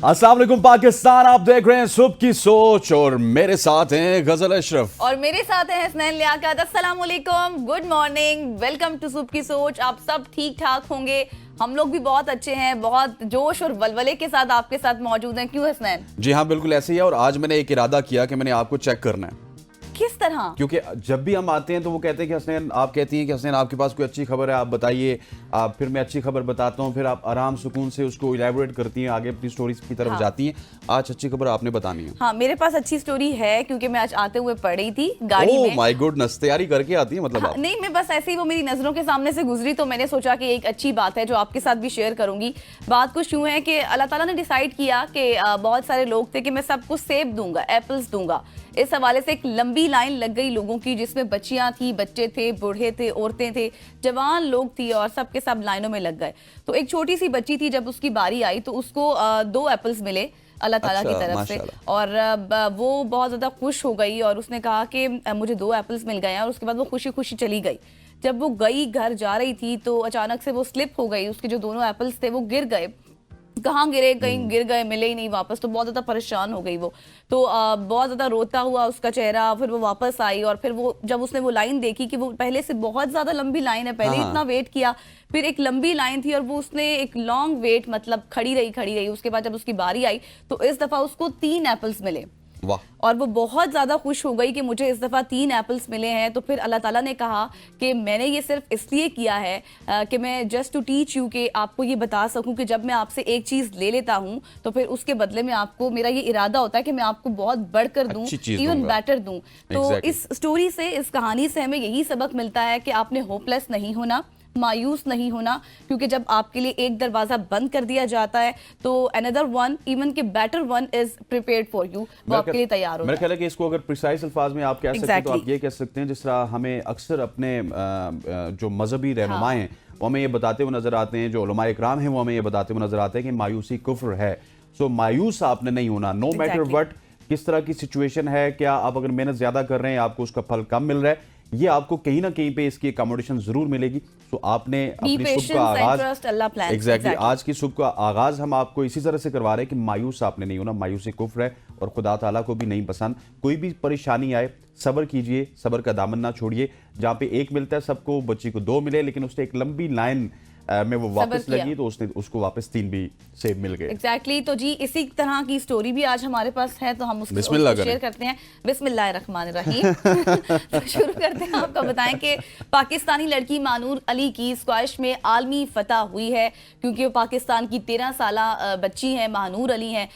अस्सलाम वालेकुम पाकिस्तान, आप देख रहे हैं सुबह की सोच और मेरे साथ हैं गजल अशरफ और मेरे साथ हैं हसनैन लियाकत। अस्सलाम वालेकुम, गुड मॉर्निंग, वेलकम टू सुबह की सोच। आप सब ठीक ठाक होंगे, हम लोग भी बहुत अच्छे हैं, बहुत जोश और वलवले के साथ आपके साथ मौजूद हैं। क्यों हसनैन? जी हाँ, बिल्कुल ऐसे ही है। और आज मैंने एक इरादा किया कि मैंने आपको चेक करना है। किस तरह? क्योंकि जब भी हम आते हैं तो वो कहते हैं कि हसनैन, आप कहती हैं कि हसनैन आपके पास कोई अच्छी खबर है, आप बताइए। आप फिर मैं अच्छी खबर बताता हूँ, फिर आप आराम सुकून से उसको इलैबोरेट करती हैं, आगे अपनी स्टोरीज की तरफ जाती हैं। आज अच्छी खबर आपने बतानी है। हाँ, मेरे पास अच्छी स्टोरी है क्योंकि मैं आज आते हुए पढ़ रही थी गाड़ी में। माय गुडनेस, तैयारी करके आती है मतलब आप? नहीं, मैं बस ऐसे ही वो मेरी नजरों के सामने से गुजरी तो मैंने सोचा कि एक अच्छी बात है जो आपके साथ भी शेयर करूंगी। बात कुछ यूं है कि अल्लाह ताला ने डिसाइड किया कि बहुत सारे लोग थे कि मैं सबको सेब दूंगा, एप्पल्स दूंगा। इस हवाले से एक लंबी लाइन लग गई लोगों की, जिसमें बच्चियां थी, बच्चे थे, बूढ़े थे, औरतें थे, जवान लोग थी और सबके सब लाइनों में लग गए। तो एक छोटी सी बच्ची थी, जब उसकी बारी आई तो उसको 2 एप्पल्स मिले अल्लाह ताला की तरफ से, और वो बहुत ज़्यादा खुश हो गई और उसने कहा कि मुझे 2 एप्पल्स मिल गए हैं। और उसके बाद वो खुशी खुशी चली गई। जब वो गई, घर जा रही थी तो अचानक से वो स्लिप हो गई, उसके जो दोनों एप्पल्स थे वो गिर गए। कहाँ गिरे, कहीं गिर गए, मिले ही नहीं वापस। तो बहुत ज़्यादा परेशान हो गई वो। तो बहुत ज़्यादा रोता हुआ उसका चेहरा। फिर वो वापस आई और फिर वो जब उसने वो लाइन देखी कि वो पहले से बहुत ज़्यादा लंबी लाइन है, पहले इतना वेट किया, फिर एक लंबी लाइन थी और वो उसने एक लॉन्ग वेट, मतलब खड़ी रही। उसके बाद जब उसकी बारी आई तो इस दफ़ा उसको 3 एप्पल्स मिले। और वो बहुत ज़्यादा खुश हो गई कि मुझे इस दफ़ा 3 एप्पल्स मिले हैं। तो फिर अल्लाह ताला ने कहा कि मैंने ये सिर्फ इसलिए किया है कि मैं जस्ट टू टीच यू, कि आपको ये बता सकूं कि जब मैं आपसे एक चीज़ ले लेता हूं तो फिर उसके बदले में आपको, मेरा ये इरादा होता है कि मैं आपको बहुत बढ़कर दूं, इवन बेटर दूं। तो इस स्टोरी से, इस कहानी से हमें यही सबक मिलता है कि आपने होपलेस नहीं होना, मायूस नहीं होना, क्योंकि जब आपके लिए एक दरवाजा बंद कर दिया जाता है तो अनदर वन, इवन के better one is prepared for you, वो आपके लिए तैयार होता है। मेरा ख्याल है कि इसको अगर प्रिसाइज अल्फाज में आप कह सकते हैं तो आप ये कह सकते हैं, जिस तरह हमें अक्सर अपने जो मजहबी रहनुमाएं हैं वो हमें ये बताते हुए नजर आते हैं, जो उलमाए इकराम हैं वो हमें ये बताते हुए नजर आते हैं कि मायूसी कुफ्र है। सो मायूस आपने नहीं होना, नो मैटर व्हाट, किस तरह की सिचुएशन है, क्या आप अगर मेहनत ज्यादा कर रहे हैं आपको उसका फल कम मिल रहा है, ये आपको कहीं ना कहीं पे इसकी अकोमोडेशन जरूर मिलेगी। तो आपने अपनी सुबह का आगाज, एग्जैक्टली आज की सुबह का आगाज हम आपको इसी तरह से करवा रहे हैं कि मायूस आपने नहीं होना। मायूसी कुफ्र है और खुदा ताला को भी नहीं पसंद। कोई भी परेशानी आए, सब्र कीजिए, सब्र का दामन ना छोड़िए। जहाँ पे 1 मिलता है सबको, बच्ची को 2 मिले, लेकिन उसने एक लंबी लाइन में वो वापस लगी तो उसने उसको वापस 3 भी सेब मिल गए। एग्जैक्टली। तो जी इसी तरह की स्टोरी भी आज हमारे पास है, तो हम उसको शेयर करते हैं। बिस्मिल्लाहिर्रहमानिर्रहीम। तो शुरू करते हैं। आपको बताएं कि पाकिस्तानी लड़की मानूर अली की स्क्वैश में आलमी फतह हुई है, क्योंकि वो पाकिस्तान की 13 साला बच्ची हैं, मानूर अली हैं,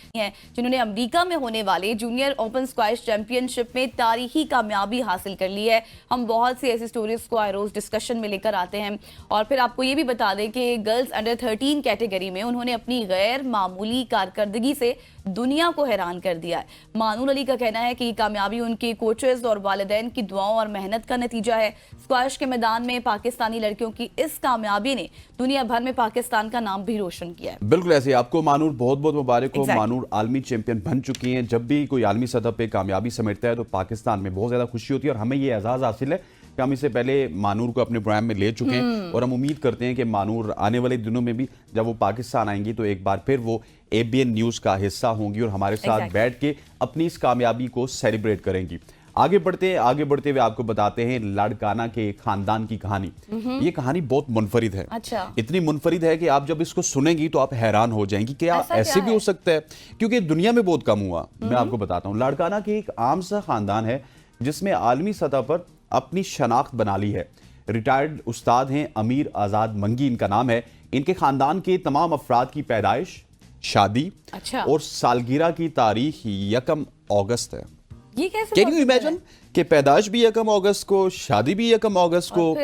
जिन्होंने अमेरिका में होने वाले जूनियर ओपन स्क्वैश चैंपियनशिप में तारीखी कामयाबी हासिल कर ली है। हम बहुत सी ऐसी स्टोरीज को आए रोज डिस्कशन में लेकर आते हैं। और फिर आपको ये भी बता कि गर्ल्स अंडर 13 कैटेगरी में उन्होंने अपनी गैर मामूली कारकर्दगी से दुनिया को हैरान कर दिया है। मानूर अली का कहना है कि ये कामयाबी उनके कोचेस और वालिदैन की दुआओं और मेहनत का नतीजा है। स्क्वैश के मैदान में पाकिस्तानी लड़कियों की इस कामयाबी ने दुनिया भर में पाकिस्तान का नाम भी रोशन किया है। बिल्कुल ऐसे आपको मानूर बहुत बहुत मुबारक हो। मानूर आलमी चैंपियन बन चुकी हैं। जब भी कोई आलमी सतह पे कामयाबी समेटता है तो पाकिस्तान में बहुत ज्यादा खुशी होती है, और हमें ये एजाज हासिल है कि हम इससे पहले मानूर को अपने प्रोग्राम में ले चुके हैं। और हम उम्मीद करते हैं कि मानूर आने वाले दिनों में भी जब वो पाकिस्तान आएंगी तो एक बार फिर वो ABN न्यूज का हिस्सा होंगी और हमारे साथ बैठ के अपनी इस कामयाबी को सेलिब्रेट करेंगी। आगे बढ़ते हुए आपको बताते हैं लाड़काना के खानदान की कहानी। ये कहानी बहुत मुनफरिद है। अच्छा। इतनी मुनफरिद है कि आप जब इसको सुनेंगी तो आप हैरान हो जाएंगी कि ऐसे भी हो सकता है, क्योंकि दुनिया में बहुत कम हुआ। मैं आपको बताता हूँ, लाड़काना के एक आम सा खानदान है जिसमें आलमी सतह पर अपनी शनाख्त बना ली है। रिटायर्ड उस्ताद हैं अमीर आजाद मंगी इनका नाम है। इनके खानदान के तमाम अफराद की पैदाइश, शादी और सालगिरह की तारीख 1 अगस्त है। ये कैसे? कैन यू इमेजिन कि पैदाइश भी 1 अगस्त को, शादी भी 1 अगस्त को,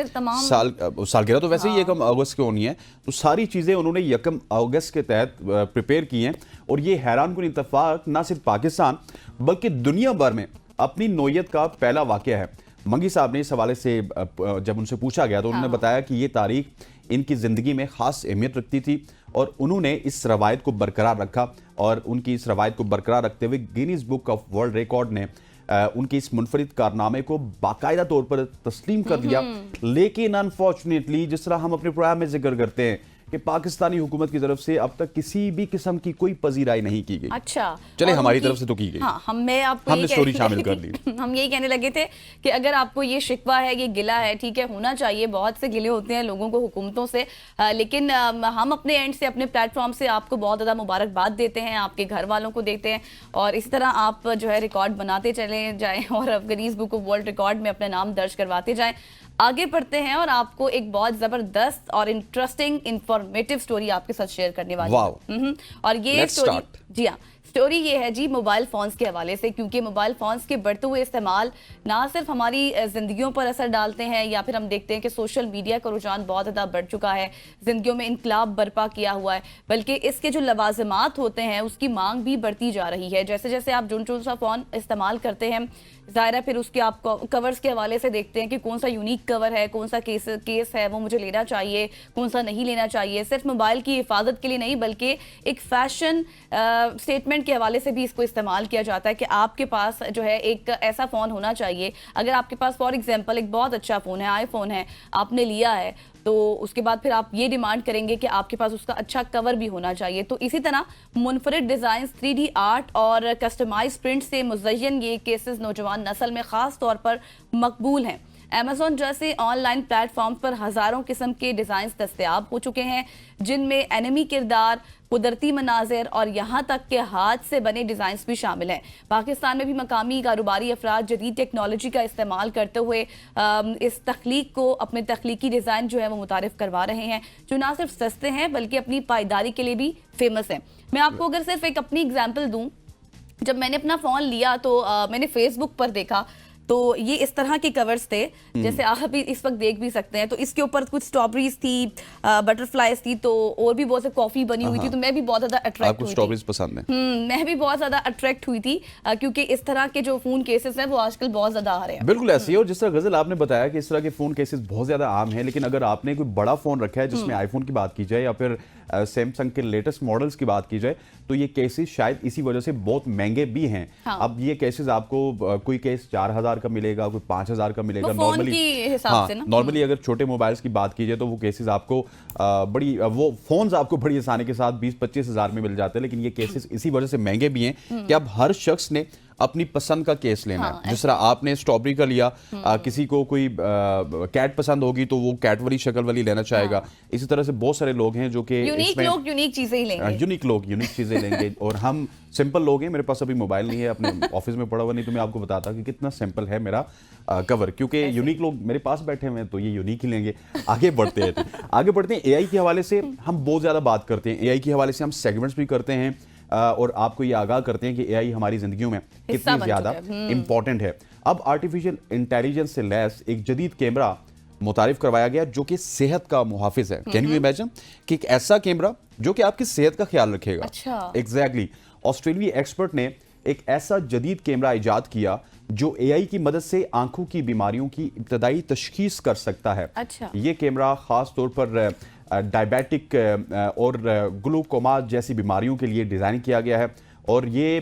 सालगिरह तो वैसे ही 1 अगस्त को होनी है। तो सारी चीजें उन्होंने 1 अगस्त के तहत प्रिपेयर की हैं। और ये हैरानकुन इत्तेफाक ना सिर्फ पाकिस्तान बल्कि दुनिया भर में अपनी नौयत का पहला वाकया है। मंगी साहब ने इस हवाले से जब उनसे पूछा गया तो उन्होंने बताया कि ये तारीख इनकी ज़िंदगी में ख़ास अहमियत रखती थी और उन्होंने इस रवायत को बरकरार रखा। और उनकी इस रवायत को बरकरार रखते हुए Guinness book of world record ने उनके इस मुनफरिद कारनामे को बाकायदा तौर पर तस्लीम कर दिया। लेकिन अनफॉर्चुनेटली, जिस तरह हम अपने प्रोग्राम में जिक्र करते हैं कि पाकिस्तानी हुकूमत की तरफ से अब तक किसी भी किस्म की कोई पजीराई नहीं की गई। अच्छा, चले हमारी तरफ से तो की गई। हाँ, हमने स्टोरी शामिल कर ली। हम यही कहने लगे थे कि अगर आपको ये शिकवा है, ये गिला है, ठीक है, होना चाहिए, बहुत से गिले होते हैं लोगों को हुकूमतों से, लेकिन हम अपने एंड से, अपने प्लेटफॉर्म से आपको बहुत ज़्यादा मुबारकबाद देते हैं, आपके घर वालों को देते हैं, और इसी तरह आप जो है रिकॉर्ड बनाते चले जाएं और Guinness book of world record में अपना नाम दर्ज करवाते जाएं। आगे बढ़ते हैं और आपको एक बहुत जबरदस्त और इंटरेस्टिंग इंफॉर्मेटिव स्टोरी आपके साथ शेयर करने वाली हूं। और ये स्टोरी, जी हाँ, स्टोरी ये है जी मोबाइल फ़ोन्स के हवाले से, क्योंकि मोबाइल फ़ोन्स के बढ़ते हुए इस्तेमाल ना सिर्फ हमारी ज़िंदगियों पर असर डालते हैं, या फिर हम देखते हैं कि सोशल मीडिया का रुझान बहुत ज़्यादा बढ़ चुका है, ज़िंदगियों में इनकलाब बर्पा किया हुआ है, बल्कि इसके जो लवाजमात होते हैं उसकी मांग भी बढ़ती जा रही है। जैसे जैसे आप जो सा फ़ोन इस्तेमाल करते हैं, ज़ाहिर है फिर उसके आप कवर्स के हवाले से देखते हैं कि कौन सा यूनिक कवर है, कौन सा केस है वो मुझे लेना चाहिए, कौन सा नहीं लेना चाहिए। सिर्फ मोबाइल की हिफाजत के लिए नहीं, बल्कि एक फैशन स्टेटमेंट के हवाले से भी इसको इस्तेमाल किया जाता है कि आपके पास जो है एक ऐसा फ़ोन होना चाहिए। अगर आपके पास फॉर एग्जांपल एक बहुत अच्छा फ़ोन है, आईफोन है, आपने लिया है, तो उसके बाद फिर आप ये डिमांड करेंगे कि आपके पास उसका अच्छा कवर भी होना चाहिए। तो इसी तरह मुनफरिद डिज़ाइन, 3D आर्ट और कस्टमाइज प्रिंट से मुज़य्यन ये केसेस नौजवान नस्ल में ख़ास तौर पर मकबूल हैं। अमेज़ॉन जैसे ऑनलाइन प्लेटफॉर्म पर हज़ारों किस्म के डिज़ाइन दस्तयाब हो चुके हैं, जिनमें एनिमी किरदार, कुदरती मनाजिर और यहाँ तक के हाथ से बने डिज़ाइन भी शामिल हैं। पाकिस्तान में भी मकामी कारोबारी अफराद जदीद टेक्नोलॉजी का इस्तेमाल करते हुए इस तख्लीक को, अपने तख्लीकी डिज़ाइन जो है वो मुतारिफ करवा रहे हैं, जो ना सिर्फ सस्ते हैं बल्कि अपनी पायदारी के लिए भी फेमस हैं। मैं आपको अगर सिर्फ एक अपनी एग्जाम्पल दूँ, जब मैंने अपना फ़ोन लिया तो मैंने फेसबुक पर देखा तो ये इस तरह के कवर्स थे, जैसे आप भी इस वक्त देख भी सकते हैं। तो इसके ऊपर कुछ स्ट्रॉबेरीज थी, बटरफ्लाईज थी, तो और भी बहुत से कॉफी बनी हुई थी। तो मैं भी बहुत ज्यादा अट्रैक्ट हुई थी। स्ट्रॉबेरीज पसंद है? मैं भी बहुत ज्यादा अट्रैक्ट हुई थी, क्योंकि इस तरह के जो फोन केसेस हैं वो आजकल बहुत ज्यादा आ रहे हैं। बिल्कुल ऐसे ही। और जिस तरह गजल आपने बताया कि इस तरह के फोन केसेस बहुत ज्यादा आम हैं, लेकिन अगर आपने कोई बड़ा फोन रखा है जिसमें आईफोन की बात की जाए या फिर सैमसंग के लेटेस्ट मॉडल्स की बात की जाए, तो ये केसेस शायद इसी वजह से बहुत महंगे भी हैं। हाँ। अब ये केसेस आपको कोई केस 4000 का मिलेगा, कोई 5000 का मिलेगा नॉर्मली। नॉर्मली अगर छोटे मोबाइल्स की बात की जाए तो वो केसेस आपको वो फोन्स आपको बड़ी आसानी के साथ 20-25 हजार में मिल जाते हैं। लेकिन ये केसेस इसी वजह से महंगे भी हैं कि अब हर शख्स ने अपनी पसंद का केस लेना है। जिस तरह आपने स्ट्रॉबेरी का लिया, किसी को कोई कैट पसंद होगी तो वो कैट वाली शक्ल वाली लेना चाहेगा। इसी तरह से बहुत सारे लोग हैं जो कि यूनिक चीजें ही लेंगे, यूनिक चीजें लेंगे। और हम सिंपल लोग हैं। मेरे पास अभी मोबाइल नहीं है, अपने ऑफिस में पड़ा हुआ, नहीं तो मैं आपको बताता कि कितना सिंपल है मेरा कवर, क्योंकि यूनिक लोग मेरे पास बैठे हुए हैं तो ये यूनिक ही लेंगे। आगे बढ़ते हैं एआई के हवाले से हम बहुत ज्यादा बात करते हैं। एआई के हवाले से हम सेगमेंट्स भी करते हैं और आपको ये आगाह करते हैं कि एआई हमारी जिंदगियों में कितनी ज्यादा इंपॉर्टेंट है। अब आर्टिफिशियल इंटेलिजेंस से लैस एक जदीद कैमरा मुतारिफ करवाया गया जो कि सेहत का मुहाफिज है। कैन यू इमेजिन कि एक ऐसा कैमरा जो कि आपकी सेहत का ख्याल रखेगा। अच्छा। एग्जैक्टली। ऑस्ट्रेलियाई एक्सपर्ट ने एक ऐसा जदीद कैमरा इजाद किया जो एआई की मदद से आंखों की बीमारियों की इब्तदाई तशखीस कर सकता है। अच्छा। ये कैमरा खास तौर पर डायबिटिक और ग्लूकोमा जैसी बीमारियों के लिए डिज़ाइन किया गया है। और ये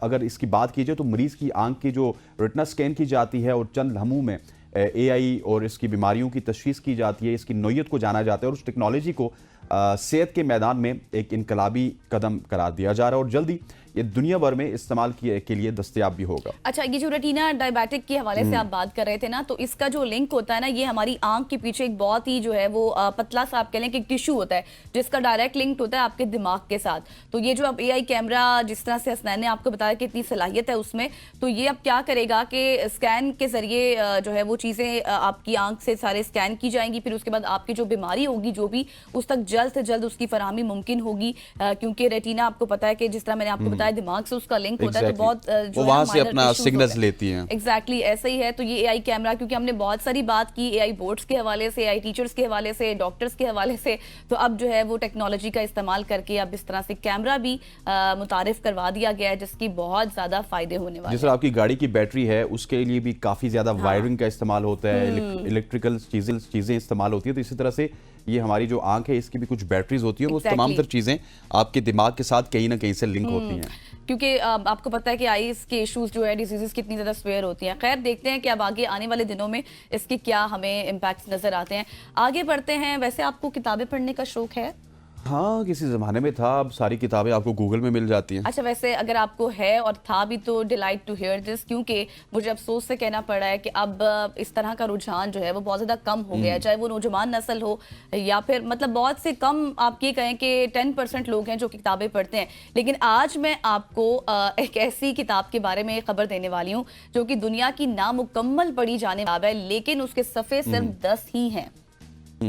अगर इसकी बात की जाए तो मरीज़ की आंख की जो रेटिना स्कैन की जाती है और चंद लम्हों में एआई और इसकी बीमारियों की तशखीस की जाती है, इसकी नोयत को जाना जाता है और उस टेक्नोलॉजी को सेहत के मैदान में एक इनकलाबी कदम करार दिया जा रहा है और जल्दी ये दुनिया भर में इस्तेमाल के लिए दस्तयाब भी होगा। अच्छा, ये जो रेटिना डायबिटिक के हवाले से आप बात कर रहे थे ना, तो इसका जो लिंक होता है ना, ये हमारी आंख के पीछे एक बहुत ही जो है वो पतला सा आप कह लें कि एक टिश्यू होता है जिसका डायरेक्ट लिंक होता है आपके दिमाग के साथ। तो ये जो अब एआई कैमरा, जिस तरह से हसनैन ने आपको बताया कि इतनी सलाहियत है उसमें, तो ये अब क्या करेगा कि स्कैन के जरिए जो है वो चीज़ें आपकी आंख से सारे स्कैन की जाएंगी, फिर उसके बाद आपकी जो बीमारी होगी जो भी, उस तक जल्द से जल्द उसकी फरहमी मुमकिन होगी, क्योंकि रेटिना आपको पता है कि जिस तरह मैंने आपको बताया दिमाग से उसका लिंक होता है, तो बहुत जो वहां से अपना सिग्नल्स लेती हैं। एग्जैक्टली ऐसे ही है। तो ये एआई कैमरा, क्योंकि हमने बहुत सारी बात की एआई बोर्ड्स के हवाले से, एआई टीचर्स के हवाले से, डॉक्टर्स के हवाले से, तो अब जो है वो टेक्नोलॉजी का इस्तेमाल करके अब इस तरह से कैमरा भी मुतारिफ करवा दिया गया है जिसकी बहुत ज्यादा फायदे होने वाले हैं। जिस तरह आपकी गाड़ी की बैटरी है उसके लिए भी काफी ज्यादा वायरिंग का इस्तेमाल होता है, इलेक्ट्रिकल चीजें इस्तेमाल होती है। तो इसी तरह से ये हमारी जो आंख है इसकी भी कुछ बैटरीज होती हैं, वो तमाम तर चीज़ें आपके दिमाग के साथ कहीं ना कहीं से लिंक होती हैं। क्योंकि आपको पता है कि आईज के इश्यूज जो है, डिजीजेस कितनी ज़्यादा स्वेयर होती हैं। खैर देखते हैं कि अब आगे आने वाले दिनों में इसके क्या हमें इम्पैक्ट्स नज़र आते हैं। आगे बढ़ते हैं। वैसे आपको किताबें पढ़ने का शौक है? हाँ, किसी ज़माने में था, अब सारी किताबें आपको गूगल में मिल जाती हैं। अच्छा, वैसे अगर आपको है और था भी तो डिलाइट टू हियर दिस, क्योंकि मुझे अफसोस से कहना पड़ा है कि अब इस तरह का रुझान जो है वो बहुत ज़्यादा कम हो गया है, चाहे वो नौजवान नस्ल हो या फिर मतलब बहुत से कम, आप ये कहें कि 10% लोग हैं जो किताबें पढ़ते हैं। लेकिन आज मैं आपको एक ऐसी किताब के बारे में खबर देने वाली हूँ जो कि दुनिया की नामुकम्मल पढ़ी जाने वाली है, लेकिन उसके सफ़े सिर्फ 10 ही हैं।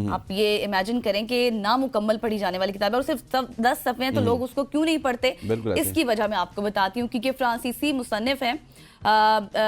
आप ये इमेजिन करें कि नामुकम्मल पढ़ी जाने वाली किताब है और सिर्फ 10 सफ़े हैं, तो लोग उसको क्यों नहीं पढ़ते? इसकी वजह मैं आपको बताती हूँ। क्योंकि फ्रांसीसी मुसन्निफ हैं,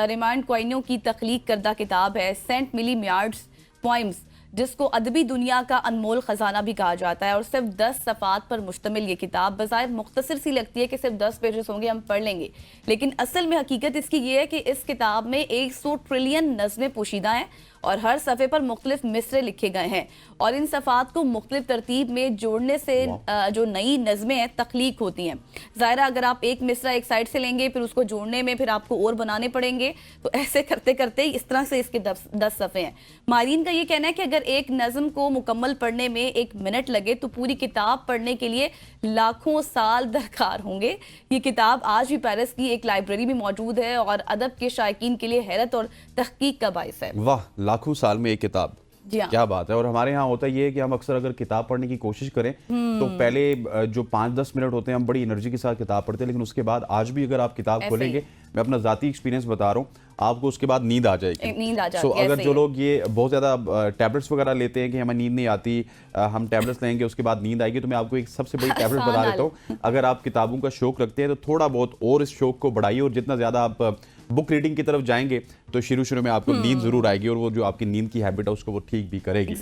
रेमांड क्वाइनो की तख्लीक करदा किताब है सेंट मिली मियार्ड्स पोइम्स, जिसको अदबी दुनिया का अनमोल ख़जाना भी कहा जाता है। और सिर्फ 10 सफ़ात पर मुश्तमिल ये किताब बज़ाहिर मुख्तसर सी लगती है कि सिर्फ 10 पेजेस होंगे, हम पढ़ लेंगे, लेकिन असल में हकीकत इसकी ये है कि इस किताब में 100 ट्रिलियन नज़में पोशीदा हैं और हर सफ़े पर मुख्तलिफ मिसरे लिखे गए हैं और इन सफ़ात को मुख्तलिफ तरतीब में जोड़ने से जो नई नज़में हैं तख्लीक होती हैं। ज़ाहिरा अगर आप एक मिसरा एक साइड से लेंगे, फिर उसको जोड़ने में फिर आपको और बनाने पड़ेंगे, तो ऐसे करते करते इस तरह से इसके 10 सफ़े हैं। माहिरीन का ये कहना है कि अगर एक नज़म को मुकम्मल पढ़ने में 1 मिनट लगे तो पूरी किताब पढ़ने के लिए लाखों साल दरकार होंगे। ये किताब आज भी पेरिस की एक लाइब्रेरी में मौजूद है और अदब के शायकीन के लिए हैरत और तहकीक का बाइस है। वाह, लाखों साल में एक किताब, क्या बात है। और हमारे यहाँ होता ये है कि हम अक्सर अगर किताब पढ़ने की कोशिश करें तो पहले जो 5-10 मिनट होते हैं हम बड़ी एनर्जी के साथ किताब पढ़ते हैं, लेकिन उसके बाद आज भी अगर आप किताब खोलेंगे, मैं अपना जाती एक्सपीरियंस बता रहा हूँ, आपको उसके बाद नींद आ जाएगी। नींद आ जाती है। अगर जो लोग ये बहुत ज़्यादा टैबलेट्स वगैरह लेते हैं कि हमें नींद नहीं आती, हम टैबलेट्स लेंगे उसके बाद नींद आएगी, तो मैं आपको एक सबसे बड़ी टैबलेट बता देता हूँ। अगर आप किताबों का शौक रखते हैं तो थोड़ा बहुत और इस शौक को बढ़ाइए, और जितना ज़्यादा आप बुक रीडिंग की तरफ जाएंगे तो शुरू में आपको नींद जरूर आएगी और वो जो आपकी नींद की हैबिट है उसको वो ठीक भी करेगी।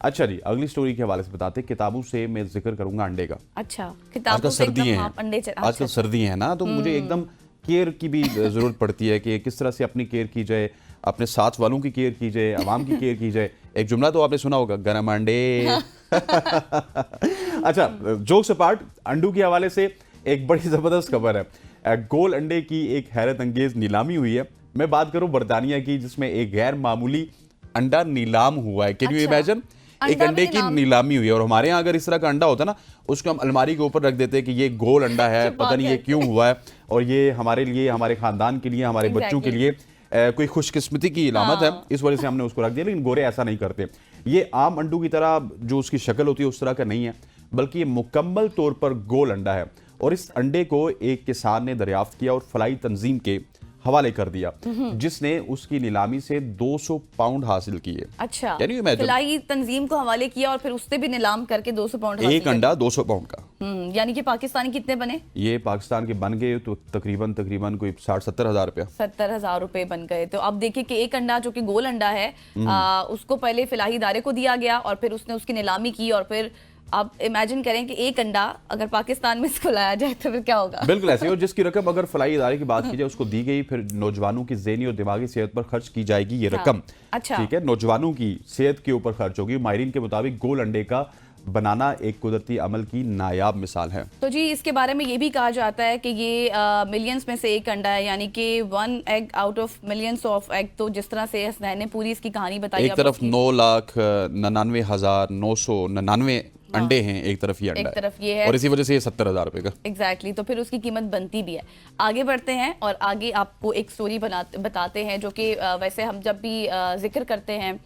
अच्छा जी, अगली स्टोरी के हवाले से बताते हैं। किताबों से मैं जिक्र करूंगा अंडे का। अच्छा, आजकल सर्दियां हैं, आजकल सर्दियां हैं ना, तो मुझे एकदम केयर की भी जरूरत पड़ती है कि किस तरह से अपनी केयर की जाए, अपने साथ वालों की केयर की जाए, आवाम की केयर की जाए। एक जुमला तो आपने सुना होगा, गरम अंडे। अच्छा, जोक्स अपार्ट, अंडू के हवाले से एक बड़ी जबरदस्त खबर है। गोल अंडे की एक हैरत अंगेज नीलामी हुई है। मैं बात करूं बर्तानिया की, जिसमें एक गैर मामूली अंडा नीलाम हुआ है। Can you imagine? एक अंडे की नीलामी हुई है। और हमारे यहाँ अगर इस तरह का अंडा होता ना, उसको हम अलमारी के ऊपर रख देते हैं कि ये गोल अंडा है, पता नहीं ये क्यों हुआ है, और ये हमारे लिए, हमारे खानदान के लिए, हमारे बच्चों के लिए कोई खुशकिस्मती की इलामत है, इस वजह से हमने उसको रख दिया। लेकिन गोरे ऐसा नहीं करते। ये आम अंडू की तरह जो उसकी शक्ल होती है उस तरह का नहीं है, बल्कि ये मुकम्मल तौर पर गोल अंडा है। और इस अंडे को एक किसान ने दरियाफ्त किया और फलाई तंजीम के हवाले कर दिया, जिसने उसकी नीलामी से 200 पाउंड हासिल किए। अच्छा, फलाई तंजीम को हवाले किया और फिर उससे भी नीलाम करके 200 पाउंड हासिल। एक अंडा 200 पाउंड का। यानी कि पाकिस्तानी कितने बने? ये पाकिस्तान के बन गए तो तकरीबन कोई 60-70 हज़ार रुपया, 70 हज़ार रुपए बन गए। तो अब देखिए कि एक अंडा जो कि गोल अंडा है, उसको पहले फिलाही इदारे को दिया गया और फिर उसने उसकी नीलामी की, और फिर आप इमेजिन करें कि एक अंडा अगर पाकिस्तान में इसको लाया जाए तो फिर क्या होगा। बिल्कुल ऐसे। और जिसकी रकम अगर फलाई इदारे की बात की जाए उसको दी गई, फिर नौजवानों की ज़हनी और दिमागी सेहत पर खर्च की जाएगी ये रकम। अच्छा, ठीक है, नौजवानों की सेहत के ऊपर खर्च होगी। माहिरीन के मुताबिक गोल अंडे का बनाना एक कुदरती अमल की नायाब मिसाल है। तो जी, इसके बारे में ये भी कहा जाता है कि ये मिलियंस में से एक अंडा है, यानी कि 1 egg out of millions of egg. तो जिस तरह से हसनैन ने पूरी इसकी कहानी बताई, एक तरफ 9,99,999 अंडे हैं, एक तरफ ये अंडा, एक तरफ ये है, और इसी वजह से ये 70 हज़ार रुपए का। एग्जैक्टली। तो फिर उसकी कीमत बनती भी है। आगे बढ़ते हैं और आगे आपको एक स्टोरी बताते हैं जो कि वैसे हम जब भी जिक्र करते हैं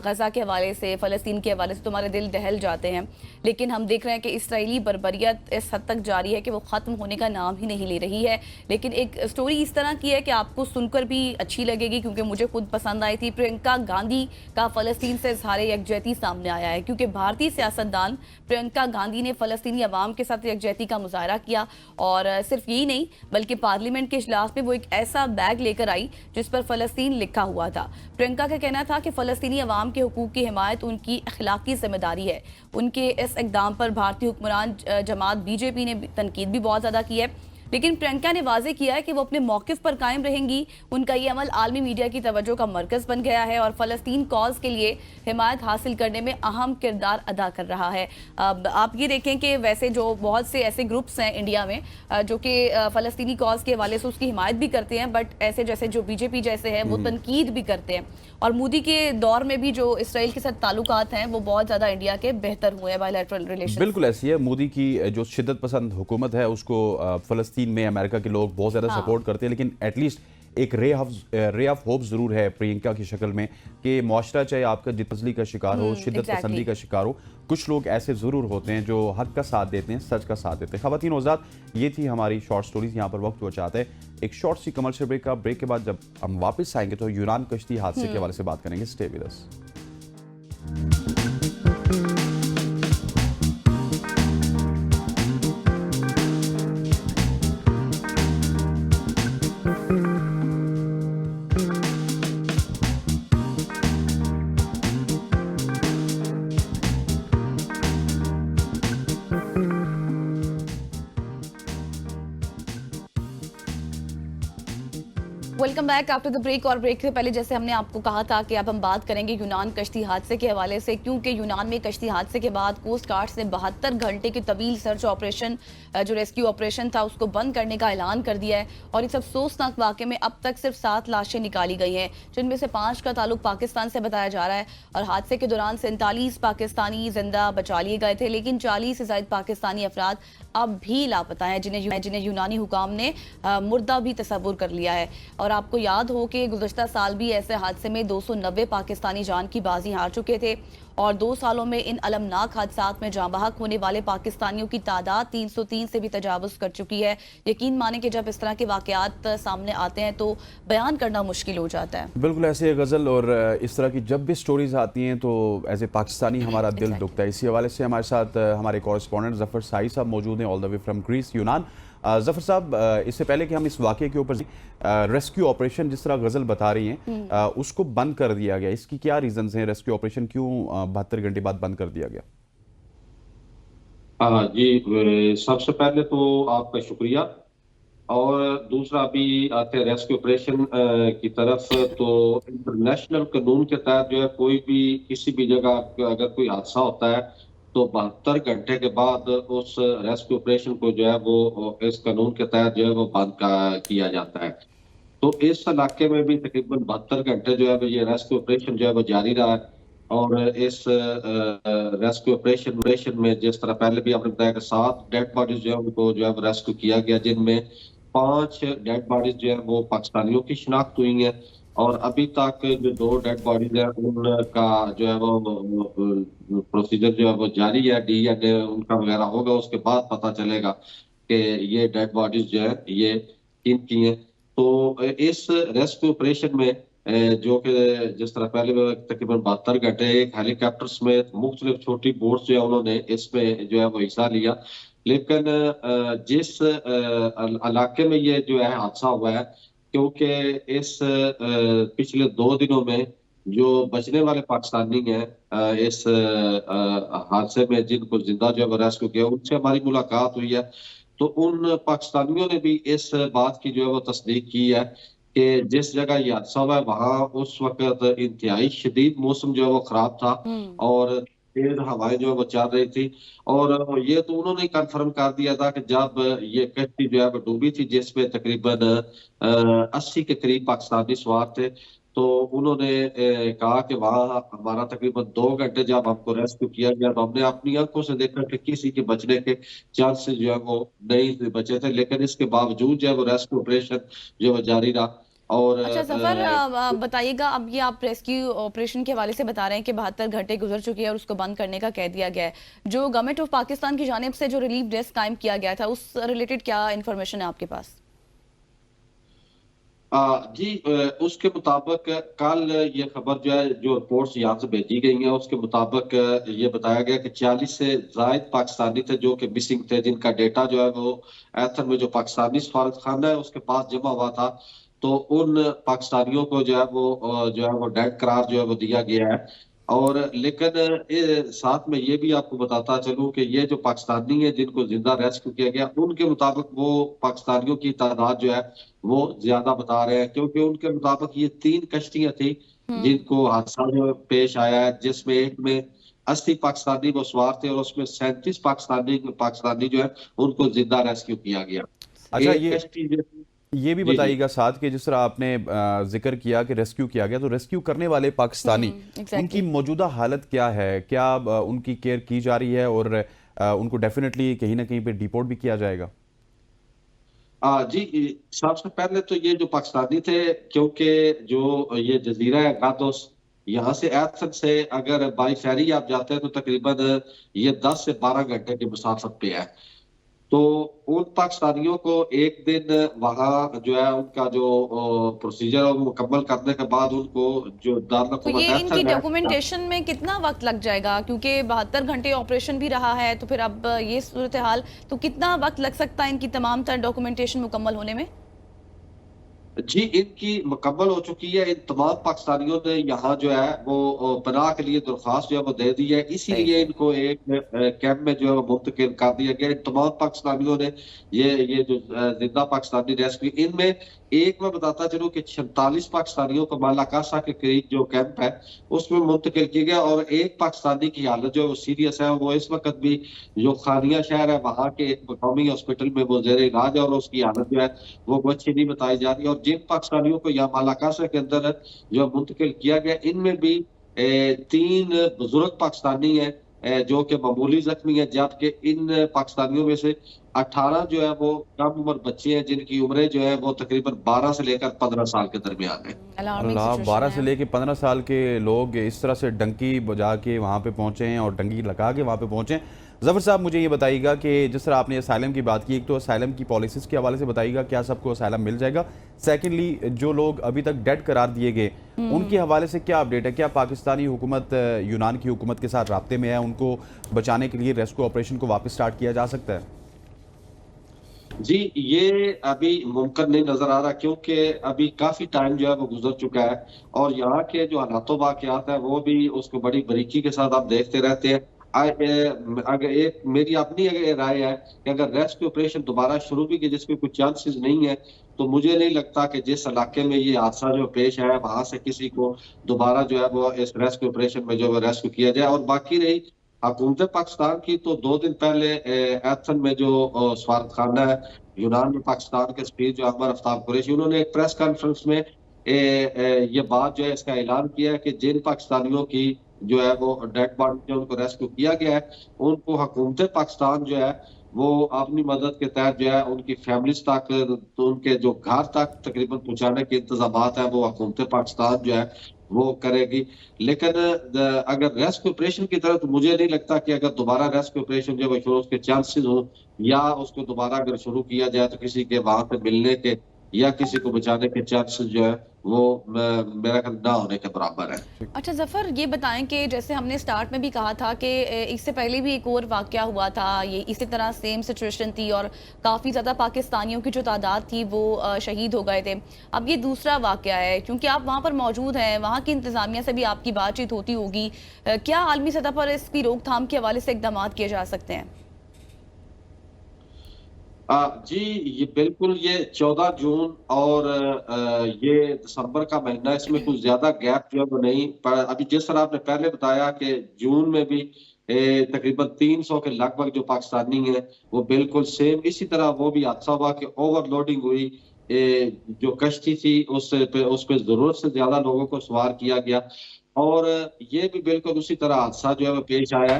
गज़ा के हवाले से, फ़लस्तीन के हवाले से, तो हमारे दिल दहल जाते हैं। लेकिन हम देख रहे हैं कि इसराइली बर्बरियत इस हद तक जारी है कि वो ख़त्म होने का नाम ही नहीं ले रही है। लेकिन एक स्टोरी इस तरह की है कि आपको सुनकर भी अच्छी लगेगी, क्योंकि मुझे खुद पसंद आई थी। प्रियंका गांधी का फ़लस्तीन से इज़हार यकजहती सामने आया है, क्योंकि भारतीय सियासतदान प्रियंका गांधी ने फ़लस्तीनी अवाम के साथ यकजहती का मुजाहरा किया। और सिर्फ यही नहीं, बल्कि पार्लियामेंट के इजलास में वो एक ऐसा बैग लेकर आई जिस पर फ़लस्तीन लिखा हुआ था। प्रियंका का कहना था कि फ़लस्तीनी अवाम के हुकूक की हिमायत उनकी अखलाकी जिम्मेदारी है। उनके इस इक़दाम पर भारतीय हुक्मरान जमात बीजेपी ने तनकीद भी बहुत ज़्यादा की है। लेकिन प्रियंका ने वाजे किया है कि वो अपने मौकिफ पर कायम रहेंगी। उनका ये अमल आलमी मीडिया की तवज्जो का मरकज बन गया है और फलस्तीन कॉज के लिए हिमायत हासिल करने में अहम किरदार अदा कर रहा है। अब आप ये देखें कि वैसे जो बहुत से ऐसे ग्रुप्स हैं इंडिया में जो कि फलस्तीनी कॉज के हवाले से उसकी हिमायत भी करते हैं, बट ऐसे जैसे जो बीजेपी जैसे है वो तनकीद भी करते हैं। और मोदी के दौर में भी जो इसराइल के साथ ताल्लुकात हैं वो बहुत ज़्यादा इंडिया के बेहतर हुए हैं, बायलैटरल रिलेशन। बिल्कुल ऐसी है। मोदी की जो शिद्दत पसंद हुकूमत है उसको फ़लस्तीन में अमेरिका के लोग बहुत ज़्यादा सपोर्ट करते हैं, लेकिन एटलीस्ट एक रे ऑफ होप ज़रूर है प्रियंका की शक्ल में कि मुआशरा चाहे आपका जितमजली का शिकार हो, शिद्दत पसंदी का शिकार हो, कुछ लोग ऐसे ज़रूर होते हैं जो हक का साथ देते हैं, सच का साथ देते हैं। ख़वातीन औज़ात, ये थी हमारी शॉर्ट स्टोरीज। यहाँ पर वक्त हुआ चाहता है एक शॉर्ट सी कमर्शियल ब्रेक का। ब्रेक के बाद जब हम वापस आएंगे तो यूनान कश्ती हादसे के हवाले से बात करेंगे। Stay with us. Welcome back after the break. और ब्रेक से पहले जैसे हमने आपको कहा था कि अब हम बात करेंगे यूनान कश्ती हादसे के हवाले से, क्योंकि यूनान में कश्ती हादसे के बाद कोस्ट गार्ड्स ने 72 घंटे के तवील सर्च ऑपरेशन जो रेस्क्यू ऑपरेशन था उसको बंद करने का ऐलान कर दिया है। और इस अफसोसनाक वाक़े में अब तक सिर्फ 7 लाशें निकाली गई हैं, जिनमें से 5 का ताल्लुक पाकिस्तान से बताया जा रहा है। और हादसे के दौरान 47 पाकिस्तानी जिंदा बचा लिए गए थे, लेकिन 40 से ज़ायद पाकिस्तानी अफराद अब भी लापता हैं, जिन्हें यूनानी हुकाम ने मुर्दा भी तस्वुर कर लिया है। और आपको याद हो कि गुज़श्ता साल भी ऐसे हादसे में 290 पाकिस्तानी जान की बाजी हार चुके थे। और 2 सालों में इन अलमनाक हादसात में जाँ बहक होने वाले पाकिस्तानियों की तादाद 303 से भी तजावुज़ कर चुकी है। यकीन माने कि जब इस तरह के वाक़यात सामने आते हैं तो बयान करना मुश्किल हो जाता है। बिल्कुल ऐसे गज़ल और इस तरह की जब भी स्टोरीज आती हैं तो एज ए पाकिस्तानी हमारा दिल दुखता है। इसी हवाले से हमारे साथ हमारे कॉरेस्पॉन्डेंट जफ़र साई साहब मौजूद हैं all the way from Greece, यूनान। जफ़र साहब, इससे पहले कि हम इस वाक़े के ऊपर रेस्क्यू ऑपरेशन जिस तरह गज़ल बता रही हैं उसको बंद कर दिया गया, इसकी क्या रीजंस हैं? रेस्क्यू ऑपरेशन क्यों 72 घंटे बाद बंद कर दिया गया? जी, सबसे पहले तो आपका शुक्रिया। और दूसरा अभी आते हैं रेस्क्यू ऑपरेशन की तरफ, तो इंटरनेशनल कानून के तहत जो है कोई भी किसी भी जगह अगर कोई हादसा होता है तो 72 घंटे के बाद उस रेस्क्यू ऑपरेशन को जो है वो इस कानून के तहत जो है वो बंद किया जाता है। तो इस इलाके में भी तकरीबन 72 घंटे जो है ये रेस्क्यू ऑपरेशन जो है वो जारी रहा है। और इस रेस्क्यू ऑपरेशन में जिस तरह पहले भी आपने बताया कि 7 डेड बॉडीज जो है उनको जो है वो रेस्क्यू किया गया, जिनमें 5 डेड बॉडीज जो है वो पाकिस्तानियों की शिनाख्त हुई है। और अभी तक जो 2 डेड बॉडीज है उनका जो है वो प्रोसीजर जो है वो जारी है, डीएनए उनका वगैरह होगा, उसके बाद पता चलेगा कि ये डेड बॉडीज जो है ये किनकी हैं। तो इस रेस्क्यू ऑपरेशन में जो कि जिस तरह पहले तकरीबन 72 घंटे एक हेलीकॉप्टर समेत मुख्तलिफ छोटी बोट्स जो है उन्होंने इसमें जो है वो हिस्सा लिया। लेकिन जिस इलाके में ये जो है हादसा हुआ है, क्योंकि इस पिछले 2 दिनों में जो बचने वाले पाकिस्तानी हैं इस हादसे में जिनको जिंदा जो है वो रेस्क्यू किया, उनसे हमारी मुलाकात हुई है। तो उन पाकिस्तानियों ने भी इस बात की जो है वो तस्दीक की है कि जिस जगह ये हादसा हुआ है वहां उस वक्त इंतहाई शदीद मौसम जो है वो खराब था और तेज हवाएं जो है वो चल रही थी। और ये तो उन्होंने कंफर्म कर दिया था कि जब ये कश्ती जो है वो डूबी थी जिसमें तकरीबन 80 के करीब पाकिस्तानी सवार थे, तो उन्होंने कहा कि वहां हमारा तकरीबन 2 घंटे जब हमको रेस्क्यू किया गया तो हमने अपनी आंखों से देखा कि किसी के बचने के चांसेस जो है वो नहीं बचे थे, लेकिन इसके बावजूद जो है वो रेस्क्यू ऑपरेशन जो है जारी रहा। और अच्छा जफर, बताइएगा, अब ये आप रेस्क्यू ऑपरेशन के हवाले से बता रहे हैं कि 72 घंटे गुजर चुके हैं और उसको बंद करने का कह दिया गया है। जो गवर्नमेंट ऑफ पाकिस्तान की जानिब से जो रिलीफ डेस्क कायम किया गया था उस रिलेटेड क्या इन्फॉर्मेशन है आपके पास? जी, उसके मुताबिक कल ये खबर जो है जो रिपोर्ट्स यहाँ से भेजी गई हैं उसके मुताबिक ये बताया गया कि 40 से ज्यादा पाकिस्तानी थे जो कि मिसिंग थे, जिनका डेटा जो है वो एथन में जो पाकिस्तानी सफारत खाना है उसके पास जमा हुआ था। तो उन पाकिस्तानियों को जो है वो डेड करार जो है वो दिया गया है। और लेकिन साथ में ये भी आपको बताता चलूं कि ये जो पाकिस्तानी है जिनको जिंदा रेस्क्यू किया गया, उनके मुताबिक वो पाकिस्तानियों की तादाद जो है वो ज्यादा बता रहे हैं, क्योंकि उनके मुताबिक ये 3 कश्तियां थी जिनको हादसा जो पेश आया है, जिसमें एक में 80 पाकिस्तानी वो सवार थे और उसमें 37 पाकिस्तानी जो है उनको जिंदा रेस्क्यू किया गया। अच्छा, एक कश्ती ये भी जी जी बताइएगा साथ के जिस तरह आपने जिक्र किया कि रेस्क्यू किया गया, तो रेस्क्यू करने वाले पाकिस्तानी उनकी एग्जैक्टली मौजूदा हालत क्या है? क्या उनकी केयर की जा रही है और उनको डेफिनेटली कहीं ना कहीं पे डिपोर्ट भी किया जाएगा? जी सबसे पहले तो ये जो पाकिस्तानी थे, क्योंकि जो ये जजीरा है गादोस, यहाँ से एथन से अगर बाई फेरी आप जाते हैं तो तकरीबन ये 10 से 12 घंटे की मुसाफत पे है। तो उन पाकिस्तानियों को एक दिन वहां जो है उनका जो प्रोसीजर है वो मुकम्मल करने के बाद उनको जो दारुल तो हुकूमत ये इनकी एथन है। डॉक्यूमेंटेशन में कितना वक्त लग जाएगा, क्योंकि 72 घंटे ऑपरेशन भी रहा है, तो फिर अब ये सूरत हाल, तो कितना वक्त लग सकता है इनकी तमाम तर डॉक्यूमेंटेशन मुकम्मल होने में? जी इनकी मुकम्मल हो चुकी है। इन तमाम पाकिस्तानियों ने यहाँ जो है वो पनाह के लिए दरख्वास्त जो है वो दे दी है, सही इसीलिए से। इनको एक कैंप में जो है वो मुंतकिल कर दिया गया। इन तमाम पाकिस्तानियों ने ये जो जिंदा पाकिस्तानी रेस्क्यू, इनमें एक मैं बताता चलूं कि 46 पाकिस्तानियों को मालाकासा के करीब जो कैंप है उसमें मुंतकिल किया गया, और एक पाकिस्तानी की हालत जो है वो सीरियस है। वो इस वक्त भी जो खानिया शहर है वहां के एक मकामी हॉस्पिटल में वो जेर इलाज है और उसकी हालत जो है वो अच्छी नहीं बताई जा रही। और जिन पाकिस्तानियों को यहाँ मालाकासा के अंदर जो मुंतकिल किया गया, इनमें भी 3 बुजुर्ग पाकिस्तानी है जो कि मामूली जख्मी है, जबकि इन पाकिस्तानियों में से 18 जो है वो कम उम्र बच्चे हैं जिनकी उम्रें जो है वो तकरीबन 12 से लेकर 15 साल के दरमियान है। अलार्मिंग अल्लाह, सिचुएशन 12 से है। लेके 15 साल के लोग इस तरह से डंकी बजा के वहाँ पे पहुँचे हैं और डंकी लगा के वहाँ पे पहुँचे हैं। जफर साहब, मुझे ये बताइएगा कि जिस तरह आपने असाइलम की बात की, एक तो असाइलम की पॉलिसीज़ के हवाले से बताइएगा, क्या सबको असाइलम मिल जाएगा? सेकेंडली, जो लोग अभी तक डेड करार दिए गए उनके हवाले से क्या अपडेट है? क्या पाकिस्तानी हुकूमत यूनान की हुकूमत के साथ राब्ते में है? उनको बचाने के लिए रेस्क्यू ऑपरेशन को वापस स्टार्ट किया जा सकता है? जी ये अभी मुमकिन नहीं नजर आ रहा, क्योंकि अभी काफी टाइम जो है वो गुजर चुका है और यहाँ के जो हालात वाकयात है वो भी उसको बड़ी बारीकी के साथ आप देखते रहते हैं। अगर एक मेरी अपनी अगर राय है कि अगर रेस्क्यू ऑपरेशन दोबारा शुरू भी किया जिसमें कुछ चांसेस नहीं है, तो मुझे नहीं लगता कि जिस इलाके में ये हादसा जो पेश आया वहां से किसी को दोबारा जो है वो इस रेस्क्यू ऑपरेशन में जो है रेस्क्यू किया जाए। और बाकी रही हुकूमत पाकिस्तान की, तो 2 दिन पहले एथन में जो सफारत खाना है यूनान में पाकिस्तान के सफीर जो अकबर आफ्ताब कुरैशी, उन्होंने एक प्रेस कॉन्फ्रेंस में ये बात जो है इसका ऐलान किया है कि जिन पाकिस्तानियों की जो है वो डेड बॉडी जो उनको रेस्क्यू किया गया है, उनको हुकूमत पाकिस्तान जो है वो अपनी मदद के तहत जो है उनकी फैमिलीज तक, तो उनके जो घर तक तकरीबन पहुंचाने के इंतजाम है वो हुकूमत पाकिस्तान जो है वो करेगी। लेकिन अगर रेस्क्यू ऑपरेशन की तरफ, तो मुझे नहीं लगता कि अगर दोबारा रेस्क्यू ऑपरेशन जो है उसके चांसेस हो या उसको दोबारा अगर शुरू किया जाए तो किसी के वहां पे मिलने के या किसी को बचाने के चांसेस जो है वो मेरा ख्याल ना होने के बराबर है। अच्छा जफर, ये बताएं कि जैसे हमने स्टार्ट में भी कहा था कि इससे पहले भी एक और वाकया हुआ था, ये इसी तरह सेम सिचुएशन थी और काफ़ी ज़्यादा पाकिस्तानियों की जो तादाद थी वो शहीद हो गए थे। अब ये दूसरा वाकया है, क्योंकि आप वहाँ पर मौजूद हैं, वहाँ की इंतज़ामिया से भी आपकी बातचीत होती होगी, क्या आलमी सतह पर इसकी रोकथाम के हवाले से इकदाम किए जा सकते हैं? जी ये बिल्कुल, ये 14 जून और ये दिसंबर का महीना, इसमें कुछ ज्यादा गैप जो है वो नहीं। पर अभी जिस तरह आपने पहले बताया कि जून में भी तकरीबन 300 के लगभग जो पाकिस्तानी हैं वो बिल्कुल सेम इसी तरह वो भी हादसा हुआ कि ओवरलोडिंग हुई। जो कश्ती थी उस पे जरूरत से ज्यादा लोगों को सवार किया गया और ये भी बिल्कुल उसी तरह हादसा जो है वो पेश आया है।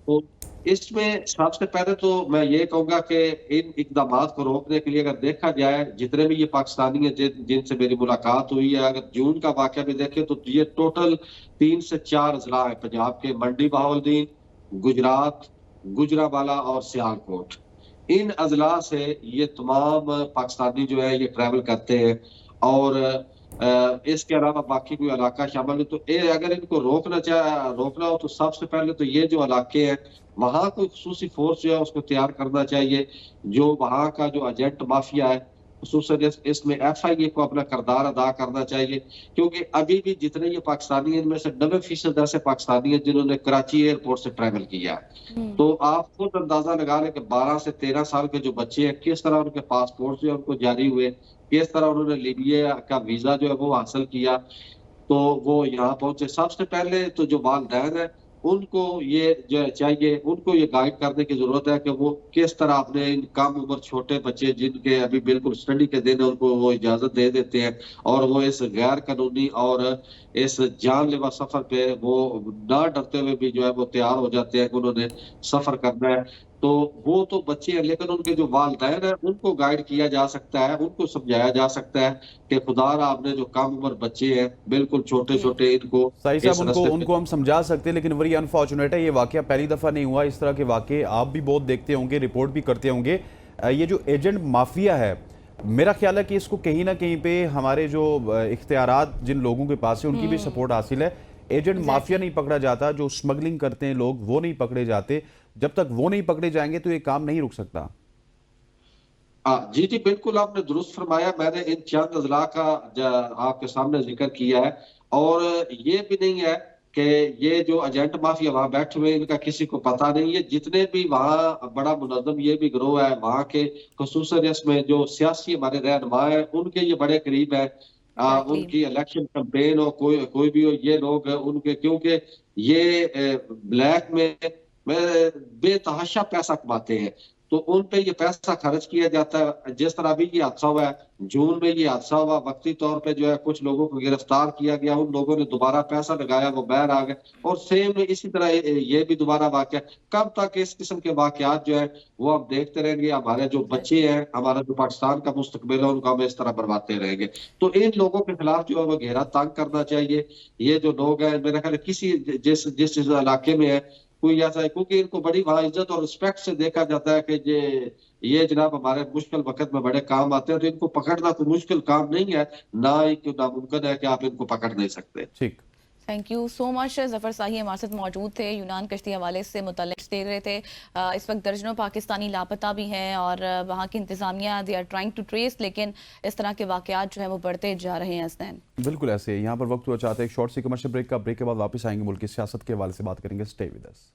तो इसमें सबसे पहले तो मैं ये कहूंगा कि इन इकदाम को रोकने के लिए अगर देखा जाए, जितने भी ये पाकिस्तानी हैं जिनसे मेरी मुलाकात हुई है, अगर जून का वाकया भी देखें तो ये टोटल 3 से 4 अजला है पंजाब के, मंडी बहाउद्दीन, गुजरात, गुजरावाला और सियालकोट। इन अजला से ये तमाम पाकिस्तानी जो है ये ट्रैवल करते हैं और इसके अलावा बाकी कोई इलाका शामिल है। तो अगर इनको रोकना हो तो सबसे पहले तो ये जो इलाके हैं वहां कोई खुसूसी फोर्स जो है उसको तैयार करना चाहिए, जो वहां का जो एजेंट माफिया है खुसूसन इसमें FIA को अपना किरदार अदा करना चाहिए, क्योंकि अभी भी जितने ये पाकिस्तानी हैं, इनमें से 90% ऐसे पाकिस्तानी हैं जिन्होंने कराची एयरपोर्ट से ट्रैवल किया है। तो आप खुद अंदाजा लगा लें कि 12 से 13 साल के जो बच्चे हैं, किस तरह उनके पासपोर्ट जो है उनको जारी हुए, किस तरह उन्होंने लीबिया का वीजा जो है वो हासिल किया, तो वो यहाँ पहुंचे। सबसे पहले तो जो वालिदैन है उनको ये जो चाहिए, उनको ये गाइड करने की जरूरत है कि वो किस तरह अपने इन कम उम्र छोटे बच्चे जिनके अभी बिल्कुल स्टडी के दिन उनको वो इजाजत दे देते हैं और वो इस गैर कानूनी और इस जानलेवा सफर पे वो ना डरते हुए भी जो है वो तैयार हो जाते हैं कि उन्होंने सफर करना है। तो वो तो बच्चे हैं, लेकिन उनके जो वालिदैन है उनको गाइड किया जा सकता है, उनको समझाया जा सकता है कि खुदारा आपने जो कम उम्र बच्चे हैं बिल्कुल छोटे छोटे, इनको सही साहब उनको हम समझा सकते हैं, लेकिन वही अनफॉर्चुनेट है, ये वाकया पहली दफा नहीं हुआ। इस तरह के वाकये आप भी बहुत देखते होंगे, रिपोर्ट भी करते होंगे। ये जो एजेंट माफिया है, मेरा ख्याल है कि इसको कहीं ना कहीं पे हमारे जो इख्तियारात जिन लोगों के पास है उनकी भी सपोर्ट हासिल है। एजेंट माफिया नहीं पकड़ा जाता, जो स्मगलिंग करते हैं लोग वो नहीं पकड़े जाते। जब तक वो नहीं पकड़े जाएंगे तो ये काम नहीं रुक सकता। जी जी बिल्कुल, आपने दुरुस्त फरमाया। मैंने इन चंद अजला का आपके सामने जिक्र किया है, और ये भी नहीं है कि ये जो एजेंट माफिया वहां बैठे हुए इनका किसी को पता नहीं है। जितने भी वहाँ बड़ा मुनज़्ज़म ये भी गिरोह है वहाँ के, खुसूसन इसमें जो सियासी हमारे रहनुमा है उनके ये बड़े करीब है। उनकी इलेक्शन कैंपेन हो, कोई भी हो, ये लोग उनके, क्योंकि ये ब्लैक में बेतहाशा पैसा कमाते हैं, तो उन पे ये पैसा खर्च किया जाता है। जिस तरह अभी ये हादसा हुआ है, जून में ये हादसा हुआ, वक्ती तौर पे जो है कुछ लोगों को गिरफ्तार किया गया, उन लोगों ने दोबारा पैसा लगाया, वो बाहर आ गए, और सेम इसी तरह ये भी दोबारा वाकया। कब तक इस किस्म के वाकयात जो है वो हम देखते रहेंगे? हमारे जो बच्चे हैं, हमारा जो पाकिस्तान का मुस्तकबिल है, उनको हम इस तरह बर्बादते रहेंगे। तो इन लोगों के खिलाफ जो है वो घेरा तंग करना चाहिए। ये जो लोग हैं, मेरा ख्याल है किसी जिस इलाके में है कोई ऐसा है, क्योंकि इनको बड़ी वहां इज्जत और रिस्पेक्ट से देखा जाता है कि ये जनाब हमारे मुश्किल वक्त में बड़े काम आते हैं, तो इनको पकड़ना कोई मुश्किल काम नहीं है, ना ही क्यों नामुमकिन है कि आप इनको पकड़ नहीं सकते। ठीक, thank you so much. Zafar Shahi हमारे साथ मौजूद थे, यूनान कश्ती हवाले से मुतल्लिक दे रहे थे। इस वक्त दर्जनों पाकिस्तानी लापता भी हैं और वहाँ की इंतजामिया they are trying to trace, लेकिन इस तरह के वाकयात जो है वो बढ़ते जा रहे हैं। हसनैन बिल्कुल ऐसे यहाँ पर वक्त हुआ चाहते हैं एक शॉर्ट सी कमर्शियल ब्रेक का। ब्रेक के बाद वापस आएंगे, मुल्क की सियासत के हवाले से बात करेंगे। Stay with us.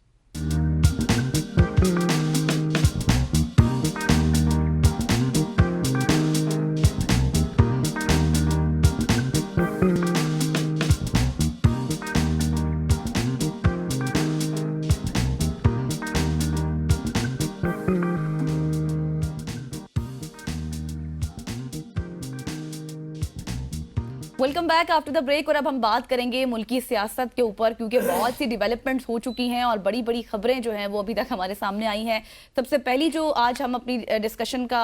Welcome back after the break. और अब हम बात करेंगे मुल्की सियासत के ऊपर, क्योंकि बहुत सी डेवलपमेंट्स हो चुकी हैं और बड़ी बड़ी खबरें जो हैं वो अभी तक हमारे सामने आई हैं। सबसे पहली जो आज हम अपनी डिस्कशन का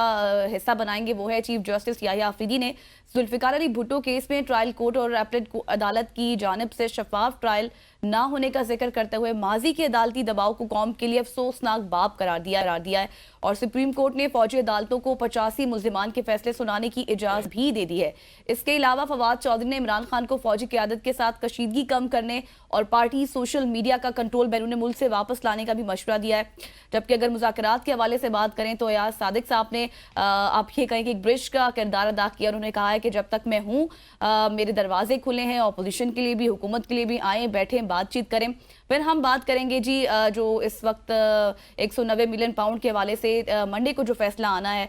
हिस्सा बनाएंगे वो है चीफ जस्टिस याहिया अफरीदी ने जुल्फिकार अली भुट्टो केस में ट्रायल कोर्ट और अपीलेट अदालत की जानिब से शफाफ ट्रायल ना होने का जिक्र करते हुए माजी के अदालती दबाव को कौम के लिए अफसोसनाक बाब करार दिया है। और सुप्रीम कोर्ट ने फौजी अदालतों को 85 मुल्जिमान के फैसले सुनाने की इजाजत भी दे दी है। इसके अलावा फवाद चौधरी ने इमरान खान को फौजी क़यादत के साथ कशीदगी कम करने और पार्टी सोशल मीडिया का कंट्रोल बैरून मुल्क से वापस लाने का भी मशवरा दिया है। जबकि अगर मुज़ाकरात के हवाले से बात करें तो यार सादिक साहब ने आप ये कहें कि एक ब्रिज का किरदार अदा किया। उन्होंने कहा है कि जब तक मैं हूँ मेरे दरवाजे खुले हैं, अपोजिशन के लिए भी हुकूमत के लिए भी, आए बैठें बातचीत करें। फिर हम बात करेंगे जी जो इस वक्त 190 मिलियन पाउंड के हवाले से मंडे को जो फैसला आना है,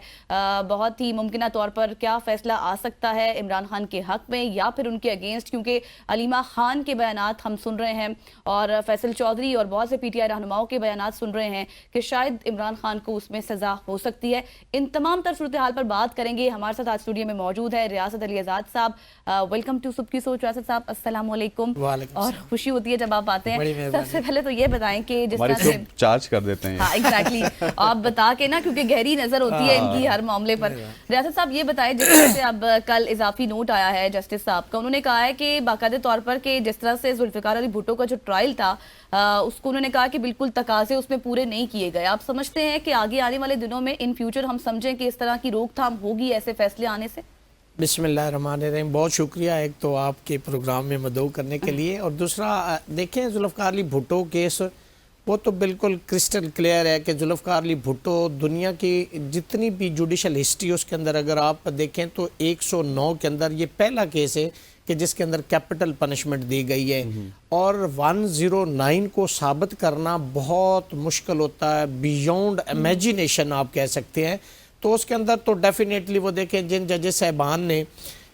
बहुत ही मुमकिन तौर पर क्या फैसला आ सकता है इमरान खान के हक में या फिर उनके अगेंस्ट, क्योंकि अलीमा खान के बयानात हम सुन रहे हैं और फैसल चौधरी और बहुत से PTI रहनुमाओं के बयानात सुन रहे हैं कि शायद इमरान खान को उसमें सजा हो सकती है। इन तमाम तर सूरत हाल पर बात करेंगे। हमारे साथ आज स्टूडियो में मौजूद है रियासत अली आज़ाद साहब। वेलकम टू सुबह की सोच। रियासत साहब अस्सलाम वालेकुम। और खुशी होती है जब आप आते हैं। सबसे पहले तो ये बताएं कि जिस तरह से चार्ज कर देते हैं। हाँ एग्जैक्टली आप बता के ना, क्योंकि गहरी नजर होती है इनकी हर मामले पर। रियासत साहब ये बताएं, जिस तरह से अब कल इजाफी नोट आया है जस्टिस साहब का, उन्होंने कहा है कि बाकायदे तौर पर कि जिस तरह से जुल्फिकार अली भुट्टो का जो ट्रायल था उसको उन्होंने कहा कि बिल्कुल तकाजे उसमें पूरे नहीं किए गए। आप समझते हैं कि आगे आने वाले दिनों में इन फ्यूचर हम समझें कि इस तरह की रोकथाम होगी ऐसे फैसले आने से? बिस्मिल्लाहिर्रहमानिर्रहीम। बहुत शुक्रिया एक तो आपके प्रोग्राम में मदऊ करने के लिए, और दूसरा देखें जुल्फिकार अली भुट्टो केस वो तो बिल्कुल क्रिस्टल क्लियर है कि जुल्फ़िकार अली भुट्टो दुनिया की जितनी भी जुडिशल हिस्ट्री उसके अंदर अगर आप देखें तो 109 के अंदर ये पहला केस है कि जिसके अंदर कैपिटल पनिशमेंट दी गई है, और 109 को साबित करना बहुत मुश्किल होता है, बियॉन्ड इमेजिनेशन आप कह सकते हैं। तो उसके अंदर तो डेफिनेटली वो देखें जिन जजेस साहबान ने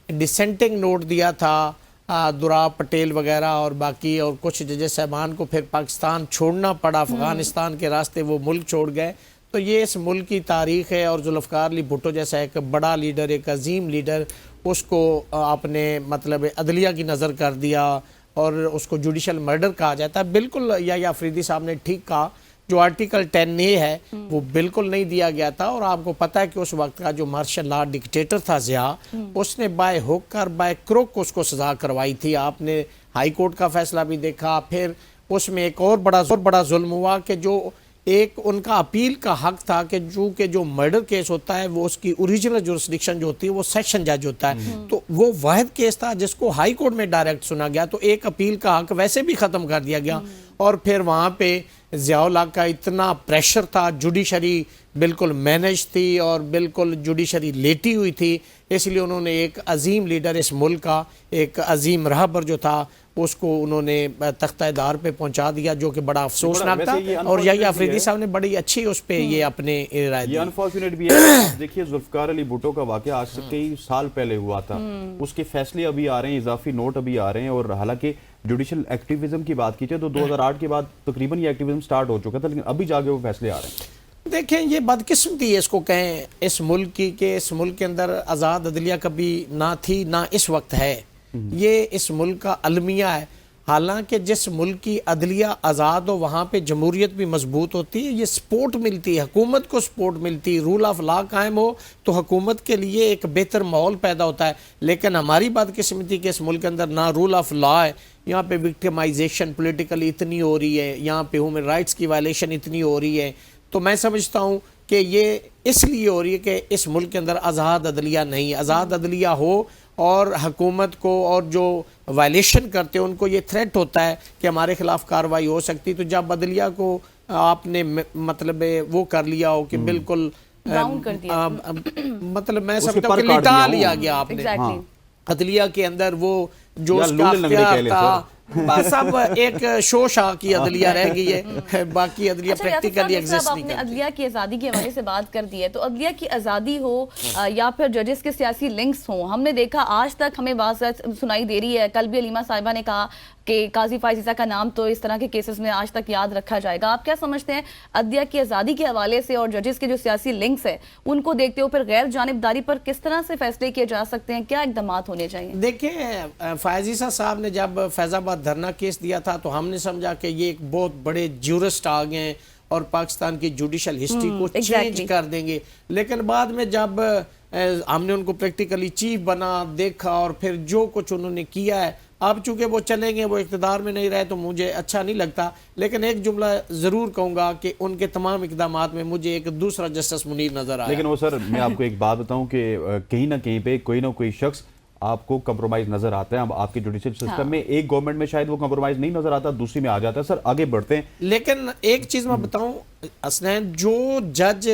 डिसेंटिंग नोट दिया था, दुराब पटेल वगैरह और बाकी और कुछ जजेस साहबान को फिर पाकिस्तान छोड़ना पड़ा, अफगानिस्तान के रास्ते वो मुल्क छोड़ गए। तो ये इस मुल्क की तारीख़ है, और जुल्फ़िकार अली भुट्टो जैसा एक बड़ा लीडर, एक अजीम लीडर, उसको आपने मतलब अदलिया की नज़र कर दिया और उसको जुडिशल मर्डर कहा जाता है। बिल्कुल या अफरीदी साहब ने ठीक कहा, जो आर्टिकल 10A है वो बिल्कुल नहीं दिया गया था। और आपको पता है कि उस वक्त का जो मार्शल लॉ डिक्टेटर था ज़िया, उसने बाय हुक और बाय क्रोक उसको सजा करवाई थी। आपने हाई कोर्ट का फैसला भी देखा। फिर उसमें एक और बड़ा जुल्म हुआ कि जो एक उनका अपील का हक था कि जो मर्डर केस होता है वो उसकी ओरिजिनल जुरिस्डिक्शन जो होती है वो सेशन जज होता है, तो वो वाहिद केस था जिसको हाई कोर्ट में डायरेक्ट सुना गया, तो एक अपील का हक वैसे भी ख़त्म कर दिया गया। और फिर वहाँ पे ज़ियाउल हक का इतना प्रेशर था, जुडिशरी बिल्कुल मैनेज थी और बिल्कुल जुडिशरी लेटी हुई थी, इसलिए उन्होंने एक अजीम लीडर इस मुल्क का, एक अजीम रहबर जो था, उसको उन्होंने तख्तादार पे पहुंचा दिया, जो कि बड़ा अफसोसनाक था। और यही अफरीदी साहब ने बड़ी अच्छी उस पे ये अपने राय दी। ये अनफॉर्चुनेट भी है। देखिए जुल्फ़िकार अली भुट्टो का वाक़या आज से कई साल पहले हुआ था, उसके फैसले अभी आ रहे हैं, इजाफी नोट अभी आ रहे हैं। और हालांकि जुडिशल एक्टिविज्म की बात की जाए तो 2008 के बाद तकरीबन ये एक्टिविज्म स्टार्ट हो चुका था, लेकिन अभी जाके वो फैसले आ रहे हैं। देखें, ये बदकिस्मती है इसको कहें इस मुल्क की, कि इस मुल्क के अंदर आज़ाद अदलिया कभी ना थी ना इस वक्त है। ये इस मुल्क का अलमिया है। हालांकि जिस मुल्क की अदलिया आज़ाद हो वहाँ पे जमहूरियत भी मजबूत होती है, ये सपोर्ट मिलती है, हुकूमत को सपोर्ट मिलती है, रूल ऑफ लॉ कायम हो तो हुकूमत के लिए एक बेहतर माहौल पैदा होता है। लेकिन हमारी बदकिस्मती के इस मुल्क के अंदर ना रूल ऑफ लॉ है, यहाँ पे विक्टिमाइजेशन पोलिटिकली इतनी हो रही है, यहाँ पे ह्यूमन राइट्स की वायलेशन इतनी हो रही है। तो मैं समझता हूँ कि ये इसलिए हो रही है कि इस मुल्क के अंदर आज़ाद अदलिया नहीं। आज़ाद अदलिया हो और हुकूमत को और जो वायलेशन करते हैं उनको ये थ्रेट होता है कि हमारे खिलाफ कार्रवाई हो सकती। तो जब अदलिया को आपने मतलब वो कर लिया हो कि बिल्कुल कर दिया, मतलब मैं समझता हूँ कि लिटा लिया गया आपने अदलिया के अंदर, वो जो उसका अख्तियार था बस अब एक शोशा की अदलिया रह गई है, बाकी अदलिया प्रैक्टिकली एग्जिस्ट नहीं करती। अदलिया की आज़ादी के हवाले से बात कर दी है, तो अदलिया की आज़ादी हो या फिर जजेस के सियासी लिंक्स हो, हमने देखा आज तक हमें बात सुनाई दे रही है। कल भी अलीमा साहिबा ने कहा कि काजी फायजीज़ा का नाम तो इस तरह के केसेस में आज तक याद रखा जाएगा। आप क्या समझते हैं अदलिया की आज़ादी के हवाले से और जजेस के जो सियासी लिंक्स है उनको देखते हुए फिर गैर जानिबदारी पर किस तरह से फैसले किए जा सकते हैं, क्या इकदाम होने चाहिए? देखिए, फायजीज़ा साहब ने जब फैज़ाबाद धरना केस दिया था तो हमने समझा कि ये एक बहुत बड़े ज्यूरिस्ट आ गए हैं और पाकिस्तान की जुडिशल हिस्ट्री को चेंज कर देंगे। लेकिन बाद में जब हमने उनको प्रैक्टिकली चीफ बना देखा और फिर जो कुछ उन्होंने किया है, अब चूंकि वो चलेंगे, वो इक़्तिदार में नहीं रहे, तो मुझे अच्छा नहीं लगता। लेकिन एक जुमला ज़रूर कहूँगा कि उनके तमाम इक़दामात में मुझे एक दूसरा जस्टिस मुनीर नज़र आया। लेकिन वो सर, मैं आपको एक बात बताऊँ कि कहीं ना कहीं पे कोई ना कोई शख्स आपको कंप्रोमाइज नजर आता है। अब आपके जुडिशियल सिस्टम में एक गवर्नमेंट में शायद वो कंप्रोमाइज नहीं नजर आता, दूसरी में आ जाता है। सर आगे बढ़ते हैं। लेकिन एक चीज मैं बताऊं असनैन, जो जज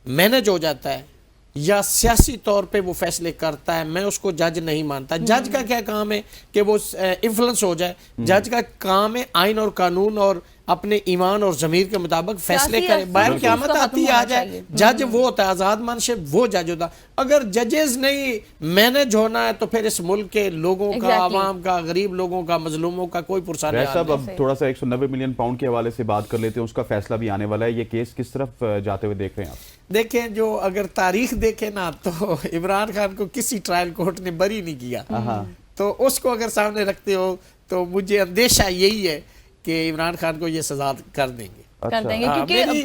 मैनेज हो जाता है या सियासी तौर पे वो फैसले करता है, मैं उसको जज नहीं मानता। जज का क्या काम है कि वो इन्फ्लुएंस हो जाए। जज का काम है आइन और कानून और अपने ईमान और ज़मीर के मुताबिक फैसले करे। बाहर क़यामत आती आ जाए, जज वो होता है, आज़ाद मानशे वो जज होता है। अगर जजेस नहीं मैनेज होना है तो फिर इस मुल्क के लोगों का, आवाम का, गरीब लोगों का, मजलूमों का कोई पुरसा नहीं। साहब, अब थोड़ा सा 190 मिलियन पाउंड के हवाले से बात कर लेते हैं, उसका फैसला भी आने वाला है। ये केस किस तरफ जाते हुए देख रहे हैं आप? देखें, जो अगर तारीख देखें ना तो इमरान खान को किसी ट्रायल कोर्ट ने बरी नहीं किया, तो उसको अगर सामने रखते हो तो मुझे अंदेशा यही है कि इमरान खान को ये सजा कर देंगे। कर देंगे क्योंकि मेरी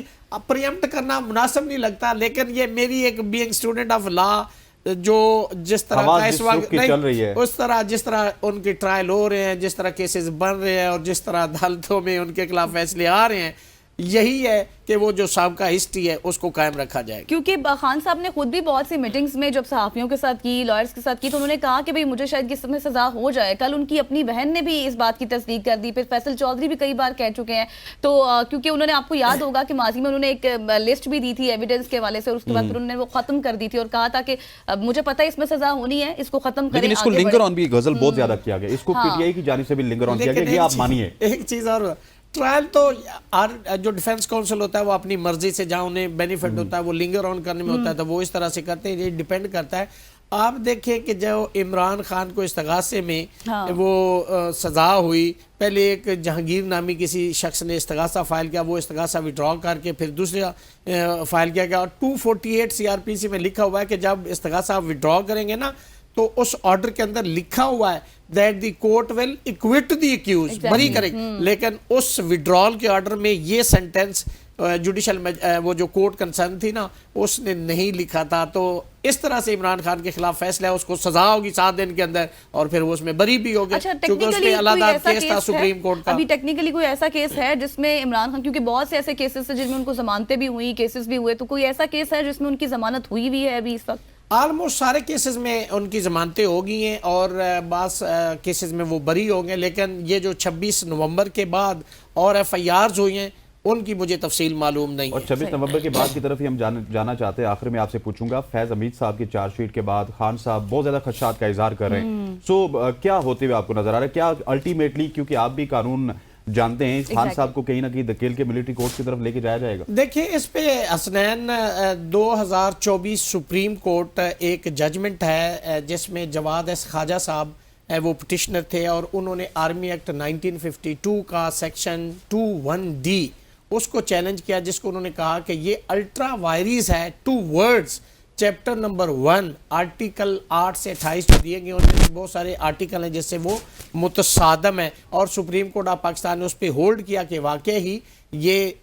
प्रियम्प्ट करना मुनासिब नहीं लगता, लेकिन ये मेरी एक बीइंग स्टूडेंट ऑफ लॉ, जो जिस तरह का इस वक्त चल रही है, उस तरह जिस तरह उनके ट्रायल हो रहे हैं, जिस तरह केसेस बन रहे हैं और जिस तरह अदालतों में उनके खिलाफ फैसले आ रहे हैं, यही है कि वो जो साबका हिस्ट्री है उसको कायम रखा जाए। क्योंकि खान साहब ने खुद भी बहुत सी मीटिंग्स में जब सहाफियों के साथ की, लॉयर्स के साथ की, तो उन्होंने कहा कि भाई मुझे शायद किस समय सजा हो जाए। कल उनकी अपनी बहन ने भी इस बात की तस्दीक कर दी, फिर फैसल चौधरी भी कई बार कह चुके हैं। तो क्योंकि उन्होंने, आपको याद होगा कि माजी में उन्होंने एक लिस्ट भी दी थी एविडेंस के हवाले से, और उसके बाद फिर उन्होंने वो खत्म कर दी थी और कहा था कि मुझे पता है इसमें सजा होनी है, इसको खत्म करें। लेकिन इसको लिंगर ऑन भी गजल बहुत ज्यादा किया गया, इसको पीटीआई की जानिब से भी लिंगर ऑन किया गया, ये आप मानिए। एक चीज और, ट्रायल तो जो डिफेंस काउंसिल होता है वो अपनी मर्जी से, जहां उन्हें बेनिफिट होता है वो लिंगर ऑन करने में होता है, तो वो इस तरह से करते हैं। ये डिपेंड करता है। आप देखें कि जो इमरान खान को इस्तगासे में वो सजा हुई, पहले एक जहांगीर नामी किसी शख्स ने इस्तगासा फाइल किया, वो इस्तगासा विड्रॉ करके फिर दूसरा फाइल किया गया, और 248 सीआरपीसी में लिखा हुआ है कि जब इस्तगासा आप विड्रॉ करेंगे ना, तो उस ऑर्डर के अंदर लिखा हुआ है that the court will acquit the accuse, बरी करेगी। लेकिन उस विड्रॉल के ऑर्डर में ये सेंटेंस जुडिशल वो जो कोर्ट कंसर्न थी ना, उसने नहीं लिखा था। तो इस तरह से इमरान खान के खिलाफ फैसला है, उसको सजा होगी 7 दिन के अंदर, और फिर वो उसमें बरी भी हो गया। अच्छा, क्योंकि उसमें अलग केस था सुप्रीम कोर्ट का। अभी टेक्निकली कोई ऐसा केस है जिसमें इमरान खान, क्योंकि बहुत से ऐसे केसेस है जिनमें उनको जमानतें भी हुई, केसेस भी हुए, तो कोई ऐसा केस है जिसमें उनकी जमानत हुई भी है अभी इस वक्त? ऑलमोस्ट सारे केसेस में उनकी जमानतें हो गई हैं, और बास केसेस में वो बरी हो गए। लेकिन ये जो 26 नवंबर के बाद और FIRs हुई हैं, उनकी मुझे तफसील मालूम नहीं। और 26 नवंबर के बाद की तरफ ही हम जाना चाहते हैं। आखिर में आपसे पूछूंगा, फैज हमीद साहब की चार्जशीट के बाद खान साहब बहुत ज्यादा खदशात का इजहार कर रहे हैं, सो क्या होते हुए आपको नजर आ रहा है? क्या अल्टीमेटली, क्योंकि आप भी कानून जानते हैं, खान साहब को कहीं ना कहीं धकेल के मिलिट्री कोर्ट की तरफ लेके जाया जाएगा? देखिए, इस पे हसनैन 2024 सुप्रीम कोर्ट एक जजमेंट है जिसमें जवाद एस ख्वाजा साहब वो पिटिशनर थे, और उन्होंने आर्मी एक्ट 1952 का सेक्शन 21D उसको चैलेंज किया, जिसको उन्होंने कहा कि ये अल्ट्रा वायरिस है two words chapter number 1 article 8 से 28 जो दिए गए, उनमें बहुत सारे आर्टिकल हैं जिससे वो मुतसादम है, और सुप्रीम कोर्ट ऑफ पाकिस्तान ने उस पर होल्ड किया कि वाकई ही ये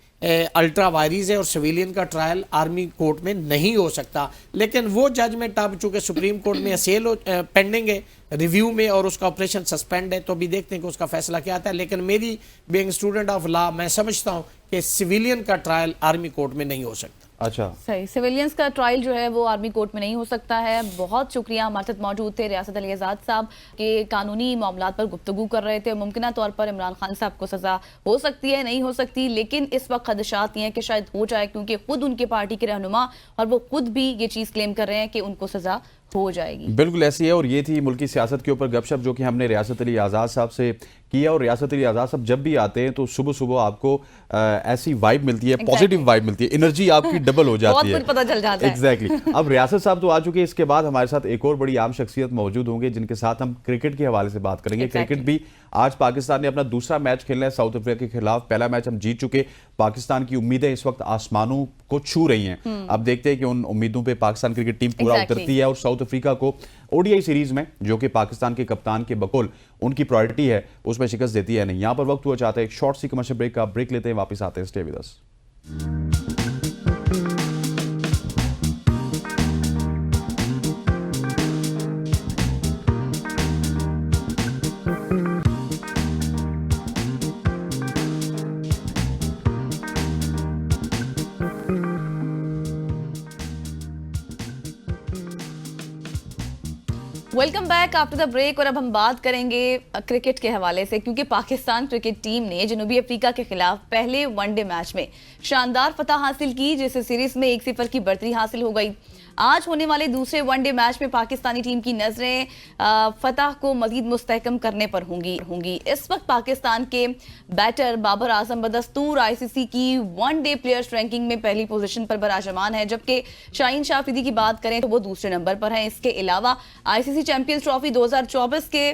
अल्ट्रा वायरिस है और सिविलियन का ट्रायल आर्मी कोर्ट में नहीं हो सकता। लेकिन वो जजमेंट अब चूंकि सुप्रीम कोर्ट में असेल पेंडिंग है रिव्यू में, और उसका ऑपरेशन सस्पेंड है, तो अभी देखते हैं कि उसका फैसला क्या आता है। लेकिन मेरी बीइंग स्टूडेंट ऑफ लॉ, मैं समझता हूँ कि सिविलियन का ट्रायल आर्मी कोर्ट में नहीं हो सकता। अच्छा, सही, सिविलियंस का ट्रायल जो है वो आर्मी कोर्ट में नहीं हो सकता है। बहुत शुक्रिया, हमारे साथ मौजूद थे रियासत अली आज़ाद साहब के कानूनी मामलात पर गुफ्तगू कर रहे थे। मुमकिन तौर पर इमरान खान साहब को सजा हो सकती है, नहीं हो सकती, लेकिन इस वक्त खदशात ये हैं कि शायद हो जाए, क्योंकि खुद उनके पार्टी के रहनुमा और वो खुद भी ये चीज़ क्लेम कर रहे हैं कि उनको सजा हो जाएगी। बिल्कुल ऐसी है। और ये थी मुल्की सियासत के ऊपर गपशप जो कि हमने रियासत अली आज़ाद साहब से किया। और रियासत अली आज़ाद साहब जब भी आते हैं तो सुबह सुबह आपको ऐसी वाइब मिलती है, पॉजिटिव वाइब मिलती है, एनर्जी आपकी डबल हो जाती है, बहुत कुछ पता चल जाता है। एग्जैक्टली। अब रियासत साहब तो आ चुके हैं, इसके बाद हमारे साथ एक और बड़ी आम शख्सियत मौजूद होंगे जिनके साथ हम क्रिकेट के हवाले से बात करेंगे। क्रिकेट भी आज पाकिस्तान ने अपना दूसरा मैच खेलना है साउथ अफ्रीका के खिलाफ। पहला मैच हम जीत चुके, पाकिस्तान की उम्मीदें इस वक्त आसमानों को छू रही हैं। अब देखते हैं कि उन उम्मीदों पे पाकिस्तान क्रिकेट टीम पूरा उतरती है और साउथ अफ्रीका को ODI सीरीज में, जो कि पाकिस्तान के कप्तान के बकौल उनकी प्रायोरिटी है, उसमें शिकस्त देती है नहीं। यहां पर वक्त हुआ चाहता है एक शॉर्ट सी कमर्शियल ब्रेक का। ब्रेक लेते हैं, वापस आते हैं, stay with us. Welcome back after the break. और अब हम बात करेंगे क्रिकेट के हवाले से, क्योंकि पाकिस्तान क्रिकेट टीम ने जनूबी अफ्रीका के खिलाफ पहले वनडे मैच में शानदार फतह हासिल की, जिससे सीरीज में 1-0 की बढ़तरी हासिल हो गई। आज होने वाले दूसरे वनडे मैच में पाकिस्तानी टीम की नजरें फतह को मजीद मुस्तहकम करने पर होंगी। इस वक्त पाकिस्तान के बैटर बाबर आजम बदस्तूर ICC की वनडे प्लेयर्स रैंकिंग में पहली पोजीशन पर बराजमान है, जबकि शाहीन शाह अफरीदी की बात करें तो वो दूसरे नंबर पर है। इसके अलावा ICC चैंपियंस ट्रॉफी 2024 के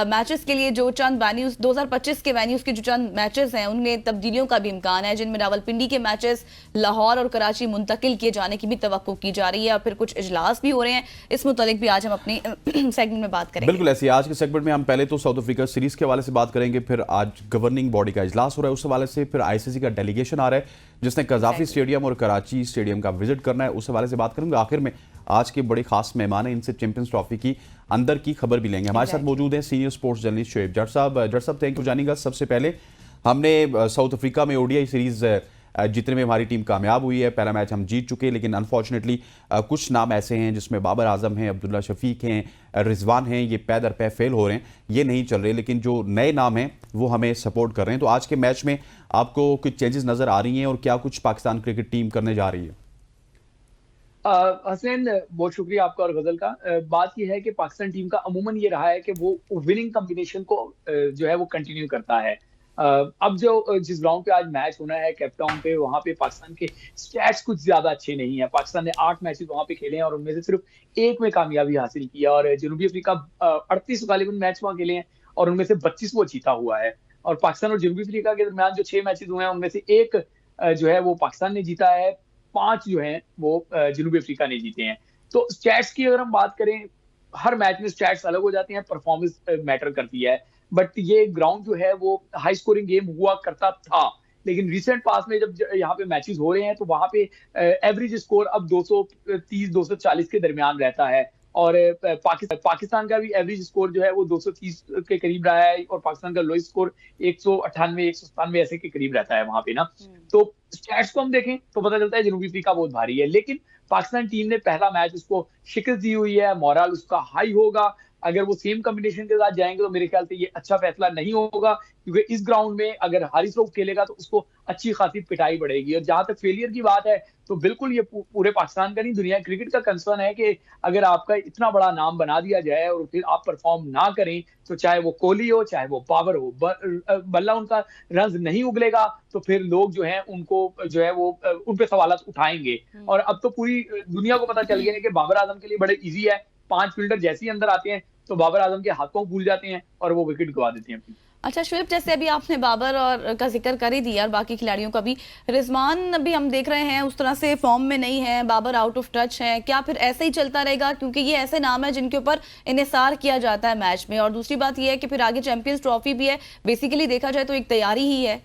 मैचेस के लिए जो चंद वेन्यूज, 2025 के वेन्यूज के जो चंद मैचेस हैं, उनमें तब्दीलियों का भी इम्कान है, जिनमें रावलपिंडी के मैचेस लाहौर और कराची मुंतकिल किए जाने की भी तवक्को की जा रही है, और फिर कुछ इजलास भी हो रहे हैं। इस मुतालिक भी आज हम अपनी सेगमेंट में बात करेंगे। बिल्कुल ऐसी आज के सेगमेंट में हम पहले तो साउथ अफ्रीका सीरीज के हवाले से बात करेंगे, फिर आज गवर्निंग बॉडी का इजलास हो रहा है उस हवाले से, फिर ICC का डेलीगेशन आ रहा है जिसने कजाफी स्टेडियम और कराची स्टेडियम का विजिट करना है, उस हवाले से बात करेंगे। आखिर में आज के बड़े खास मेहमान हैं, इनसे चैंपियंस ट्रॉफी की अंदर की खबर भी लेंगे। हमारे साथ मौजूद हैं senior sports journalist Shoaib Jatt साहब। जट साहब, थैंक यू जानिएगा। सबसे पहले हमने साउथ अफ्रीका में ODI सीरीज जितने में हमारी टीम कामयाब हुई है, पहला मैच हम जीत चुके हैं, लेकिन अनफॉर्चुनेटली कुछ नाम ऐसे हैं जिसमें बाबर आजम हैं, अब्दुल्ला शफीक हैं, रिजवान हैं, ये पै दर पै फेल हो रहे हैं, ये नहीं चल रहे, लेकिन जो नए नाम हैं वो हमें सपोर्ट कर रहे हैं। तो आज के मैच में आपको कुछ चेंजेस नजर आ रही हैं और क्या कुछ पाकिस्तान क्रिकेट टीम करने जा रही है? हसनैन, बहुत शुक्रिया आपका और गजल का। बात यह है कि पाकिस्तान टीम का अमूमन ये रहा है कि वो विनिंग कॉम्बिनेशन को जो है वो कंटिन्यू करता है। अब जो जिस ग्राउंड पे आज मैच होना है केप टाउन पे, वहां पे पाकिस्तान के स्टैट्स कुछ ज्यादा अच्छे नहीं है। पाकिस्तान ने 8 मैचेस वहां पे खेले हैं और उनमें से सिर्फ एक में कामयाबी हासिल की है, और जनूबी अफ्रीका 38 गालिबन मैच वहां खेले हैं और उनमें से 25 वो जीता हुआ है। और पाकिस्तान और जनूबी अफ्रीका के दरमियान जो 6 मैचेस हुए हैं उनमें से एक जो है वो पाकिस्तान ने जीता है, 5 जो है वो जनूबी अफ्रीका ने जीते हैं। तो स्टैट्स की अगर हम बात करें, हर मैच में स्टैट्स अलग हो जाते हैं, परफॉर्मेंस मैटर करती है। बट ये ग्राउंड जो है वो हाई स्कोरिंग गेम हुआ करता था, लेकिन रिसेंट पास में जब यहाँ पे मैचेस हो रहे हैं तो वहां पे एवरेज स्कोर अब 230-240 के दरमियान रहता है। और पाकिस्तान का भी एवरेज स्कोर जो है वो 230 के करीब रहा है, और पाकिस्तान का लोएस्ट स्कोर 198-197 ऐसे के करीब रहता है वहां पे ना। तो स्टैट्स को हम देखें तो पता चलता है जनूबी अफ्रीका बहुत भारी है, लेकिन पाकिस्तान टीम ने पहला मैच उसको शिकस्त दी हुई है, मोरल उसका हाई होगा। अगर वो सेम कॉम्बिनेशन के साथ जाएंगे तो मेरे ख्याल से ये अच्छा फैसला नहीं होगा, क्योंकि इस ग्राउंड में अगर हारिस रऊफ खेलेगा तो उसको अच्छी खासी पिटाई पड़ेगी। और जहां तक फेलियर की बात है तो बिल्कुल ये पूरे पाकिस्तान का नहीं, दुनिया क्रिकेट का कंसर्न है कि अगर आपका इतना बड़ा नाम बना दिया जाए और फिर आप परफॉर्म ना करें, तो चाहे वो कोहली हो चाहे वो बाबर हो, बल्ला उनका रन नहीं उगलेगा तो फिर लोग जो है उनको जो है वो उन पे सवालात उठाएंगे। और अब तो पूरी दुनिया को पता चल गया है कि बाबर आजम के लिए बड़े ईजी है, 5 फील्डर जैसे ही अंदर आते हैं तो बाबर आजम के हाथों भूल जाते हैं और वो विकेट गवा देते हैं। अच्छा शुएब, जैसे अभी आपने बाबर और का जिक्र कर ही दिया और बाकी खिलाड़ियों का भी, रिजवान भी हम देख रहे हैं उस तरह से फॉर्म में नहीं है, बाबर आउट ऑफ टच है, क्या फिर ऐसे ही चलता रहेगा? क्योंकि ये ऐसे नाम है जिनके ऊपर इन्हिसार किया जाता है मैच में। और दूसरी बात ये है कि फिर आगे चैंपियंस ट्रॉफी भी है, बेसिकली देखा जाए तो एक तैयारी ही है।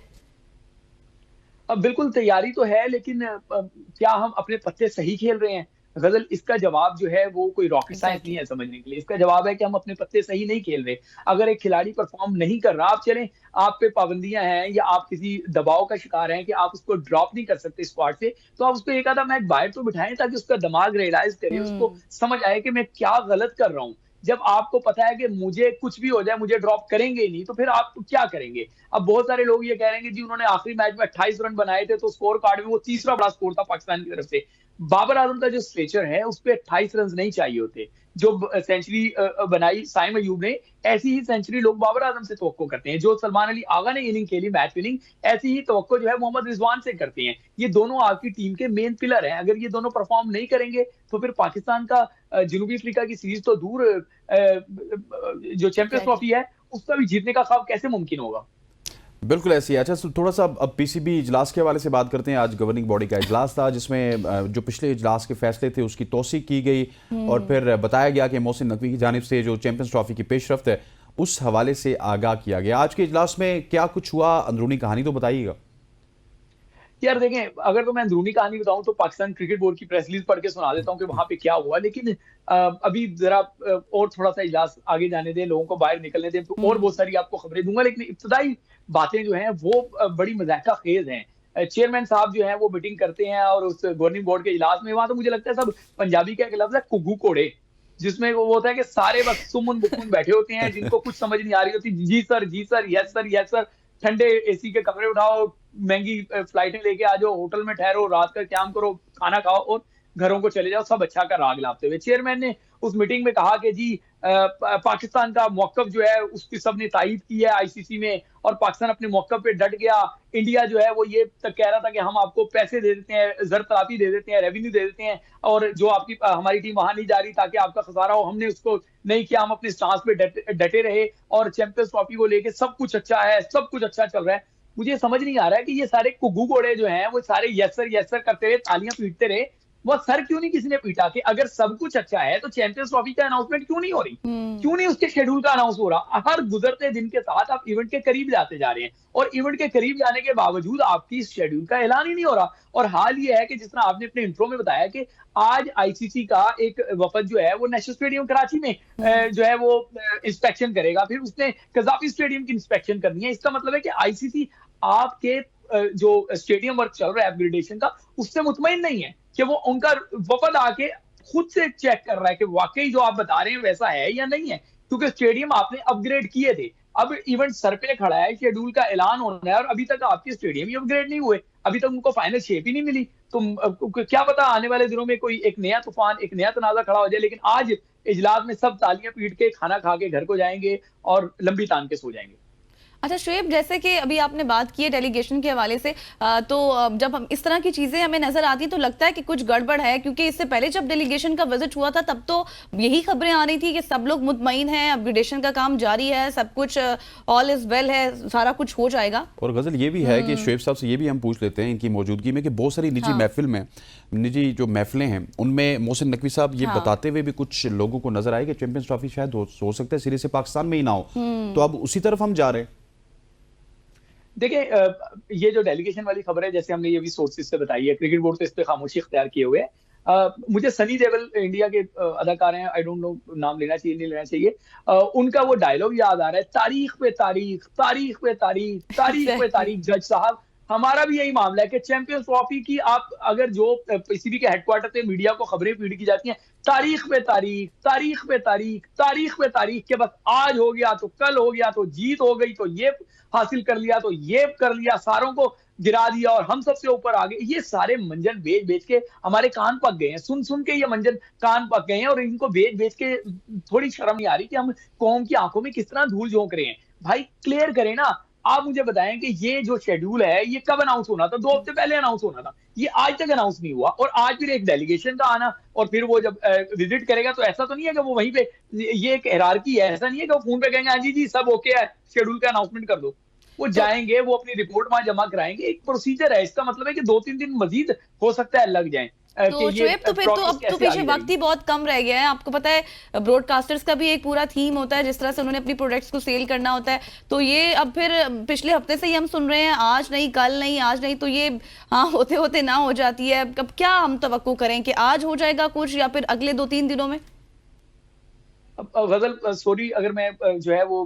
अब बिल्कुल तैयारी तो है, लेकिन क्या हम अपने पत्ते सही खेल रहे हैं? गजल, इसका जवाब जो है वो कोई रॉकेट साइंस नहीं है समझने के लिए। इसका जवाब है कि हम अपने पत्ते सही नहीं खेल रहे। अगर एक खिलाड़ी परफॉर्म नहीं कर रहा, आप चलें, आप पे पाबंदियां हैं या आप किसी दबाव का शिकार हैं कि आप उसको ड्रॉप नहीं कर सकते स्क्वाड से, तो आप उसको एक आधा मैच बाहर तो बिठाएं ताकि उसका दिमाग रियलाइज करे, उसको समझ आए कि मैं क्या गलत कर रहा हूं। जब आपको पता है कि मुझे कुछ भी हो जाए मुझे ड्रॉप करेंगे ही नहीं, तो फिर आप क्या करेंगे? अब बहुत सारे लोग ये कह रहे हैं कि जी उन्होंने आखिरी मैच में 28 रन बनाए थे तो स्कोर कार्ड में वो तीसरा बड़ा स्कोर था पाकिस्तान की तरफ से। बाबर आजम का जो स्ट्रेचर है उस पर 28 रन नहीं चाहिए होते। जो सेंचुरी बनाई साइम अयूब ने, ऐसी ही सेंचुरी लोग बाबर आजम से तवक्को करते हैं। जो सलमान अली आगा ने इनिंग खेली मैच विनिंग, ऐसी ही तवक्को जो है मोहम्मद रिजवान से करते हैं। ये दोनों आपकी टीम के मेन पिलर हैं। अगर ये दोनों परफॉर्म नहीं करेंगे तो फिर पाकिस्तान का जनूबी अफ्रीका की सीरीज तो दूर, जो चैंपियंस ट्रॉफी है उसका भी जीतने का ख्वाब कैसे मुमकिन होगा? बिल्कुल ऐसी है। अच्छा, थोड़ा सा अब पीसीबी इजलास के हवाले से बात करते हैं। आज गवर्निंग बॉडी का इजलास था जिसमें जो पिछले इजलास के फैसले थे उसकी तौसीक की गई और फिर बताया गया कि मोहसिन नकवी की जानिब से जो चैंपियंस ट्रॉफी की पेशरफ्त है उस हवाले से आगाह किया गया। आज के इजलास में क्या कुछ हुआ, अंदरूनी कहानी तो बताइएगा। यार देखें, अगर तो मैं अंदरूनी कहानी बताऊं तो पाकिस्तान क्रिकेट बोर्ड की प्रेस रिलीज पढ़ के सुना देता हूं कि वहां पे क्या हुआ, लेकिन अभी जरा और थोड़ा सा इजलास आगे जाने दें, लोगों को बाहर निकलने दें, तो और बहुत सारी आपको खबरें दूंगा। लेकिन इब्तदाई बातें जो हैं वो बड़ी मजाका खेज हैं। चेयरमैन साहब जो हैं वो मीटिंग करते हैं और उस गवर्निंग बोर्ड के इजलास में, वहां तो मुझे लगता है सब पंजाबी का एक लफ्ज है कुग्गू कोड़े, जिसमें वो होता है कि सारे बस सुमुन बुकुन बैठे होते हैं जिनको कुछ समझ नहीं आ रही होती। जी सर, जी sir, yes sir, yes sir, ठंडे एसी के कमरे उठाओ, महंगी फ्लाइटें लेके आ जाओ, होटल में ठहरो, रात का क्याम करो, खाना खाओ और घरों को चले जाओ, सब अच्छा का राग लाते हुए। चेयरमैन ने उस मीटिंग में कहा कि जी पाकिस्तान का मौकफ जो है उसकी सबने तायीद की है आईसीसी में, और पाकिस्तान अपने मौकफ पे डट गया। इंडिया जो है वो ये तक कह रहा था कि हम आपको पैसे दे देते हैं, ज़र-तराफी दे देते हैं, रेवेन्यू दे देते हैं, और जो आपकी हमारी टीम वहां नहीं जा रही ताकि आपका खसारा हो, हमने उसको नहीं किया। हम अपने स्टांस पे डटे रहे और चैंपियंस ट्रॉफी को लेके सब कुछ अच्छा है, सब कुछ अच्छा चल रहा है। मुझे समझ नहीं आ रहा है कि ये सारे कुग्गू घोड़े जो हैं वो सारे यस सर करते रहे, तालियां पीटते रहे, वो सर क्यों नहीं किसी ने पीटा कि अगर सब कुछ अच्छा है तो चैंपियंस ट्रॉफी का अनाउंसमेंट क्यों नहीं हो रही? क्यों नहीं उसके शेड्यूल का अनाउंस हो रहा? हर गुजरते दिन के साथ आप इवेंट के करीब जाते जा रहे हैं और इवेंट के करीब जाने के बावजूद आपकी शेड्यूल का ऐलान ही नहीं हो रहा। और हाल ये है कि जिस तरह आपने अपने इंट्रो में बताया कि आज आईसीसी का एक वफद जो है वो नेशनल स्टेडियम कराची में जो है वो इंस्पेक्शन करेगा, फिर उसने कजाफी स्टेडियम की इंस्पेक्शन करनी है। इसका मतलब है कि आईसीसी आपके जो स्टेडियम वर्क चल रहा है अपग्रेडेशन का, उससे मुतमईन नहीं है कि वो उनका वफद आके खुद से चेक कर रहा है कि वाकई जो आप बता रहे हैं वैसा है या नहीं है, क्योंकि स्टेडियम आपने अपग्रेड किए थे। अब इवेंट सर पे खड़ा है, शेड्यूल का ऐलान होना है और अभी तक आपके स्टेडियम ही अपग्रेड नहीं हुए, अभी तक उनको फाइनल शेप ही नहीं मिली। तो क्या पता आने वाले दिनों में कोई एक नया तूफान, एक नया तनाजा खड़ा हो जाए। लेकिन आज इजलास में सब तालियां पीट के खाना खा के घर को जाएंगे और लंबी तान के सो जाएंगे। अच्छा शुएब, जैसे कि अभी आपने बात की है डेलीगेशन के हवाले से, तो जब हम इस तरह की चीजें हमें नजर आती हैं तो लगता है कि कुछ गड़बड़ है, क्योंकि इससे पहले जब डेलीगेशन का विजिट हुआ था तब तो यही खबरें आ रही थी कि सब लोग मुतमईन हैं, अपग्रेडेशन का काम जारी है, सब कुछ ऑल इज वेल है, सारा कुछ हो जाएगा। और गजल ये भी है कि शुएब साहब से ये भी हम पूछ लेते हैं इनकी मौजूदगी में कि बहुत सारी निजी महफिल में, निजी जो महफिलें हैं उनमें मोहसिन नकवी साहब ये बताते हुए भी कुछ लोगों को नजर आए कि चैंपियंस ट्रॉफी शायद हो सकता है सीरीज से पाकिस्तान में ही ना हो, तो अब उसी तरफ हम जा रहे हैं। देखिए, ये जो डेलीगेशन वाली खबर है, जैसे हमने ये भी सोर्सेज से बताई है, क्रिकेट बोर्ड तो इस पे खामोशी इख्तियार किए हुए है। मुझे सनी देओल इंडिया के अदाकार हैं, आई डोंट नो नाम लेना चाहिए नहीं लेना चाहिए, उनका वो डायलॉग याद आ रहा है, तारीख पे तारीख, तारीख पे तारीख, तारीख पे तारीख। जज साहब, हमारा भी यही मामला है कि चैंपियंस ट्रॉफी की आप अगर जो पीसीबी के हेडक्वार्टर से मीडिया को खबरें फीड की जाती हैं, तारीख पे तारीख, तारीख पे तारीख, तारीख पे तारीख, के बस आज हो गया तो कल हो गया, तो जीत हो गई तो ये हासिल कर लिया, तो ये कर लिया, सारों को गिरा दिया और हम सबसे ऊपर आ गए। ये सारे मंजन बेच बेच के हमारे कान पक गए हैं, सुन सुन के ये मंजन कान पक गए हैं और इनको बेच बेच के थोड़ी शर्म नहीं आ रही कि हम कौम की आंखों में किस तरह धूल झोंक रहे हैं। भाई क्लियर करें ना, आप मुझे बताएं कि ये जो शेड्यूल है ये कब अनाउंस होना था? 2 हफ्ते पहले अनाउंस होना था, ये आज तक अनाउंस नहीं हुआ। और आज फिर एक डेलीगेशन का आना और फिर वो जब विजिट करेगा तो ऐसा तो नहीं है कि वो वहीं पे, ये एक हिरार्की है, ऐसा नहीं है कि वो फोन पे कहेंगे हाँ जी जी सब ओके है, शेड्यूल का अनाउंसमेंट कर दो। वो जाएंगे, वो अपनी रिपोर्ट वहां जमा कराएंगे, एक प्रोसीजर है। इसका मतलब है कि 2-3 दिन मजीद हो सकता है लग जाए। तो शुएब, तो फिर तो अब तो पीछे वक्त ही बहुत कम रह गया है। आपको पता है ब्रॉडकास्टर्स का भी एक पूरा थीम होता है, जिस तरह से उन्होंने अपनी प्रोडक्ट्स को सेल करना होता है। तो ये अब फिर पिछले हफ्ते से ही हम सुन रहे हैं, आज नहीं कल नहीं आज नहीं, तो ये हाँ होते होते ना हो जाती है। अब क्या हम तवक्को करें कि आज हो जाएगा कुछ या फिर अगले 2-3 दिनों में? गजल, सॉरी अगर मैं जो है वो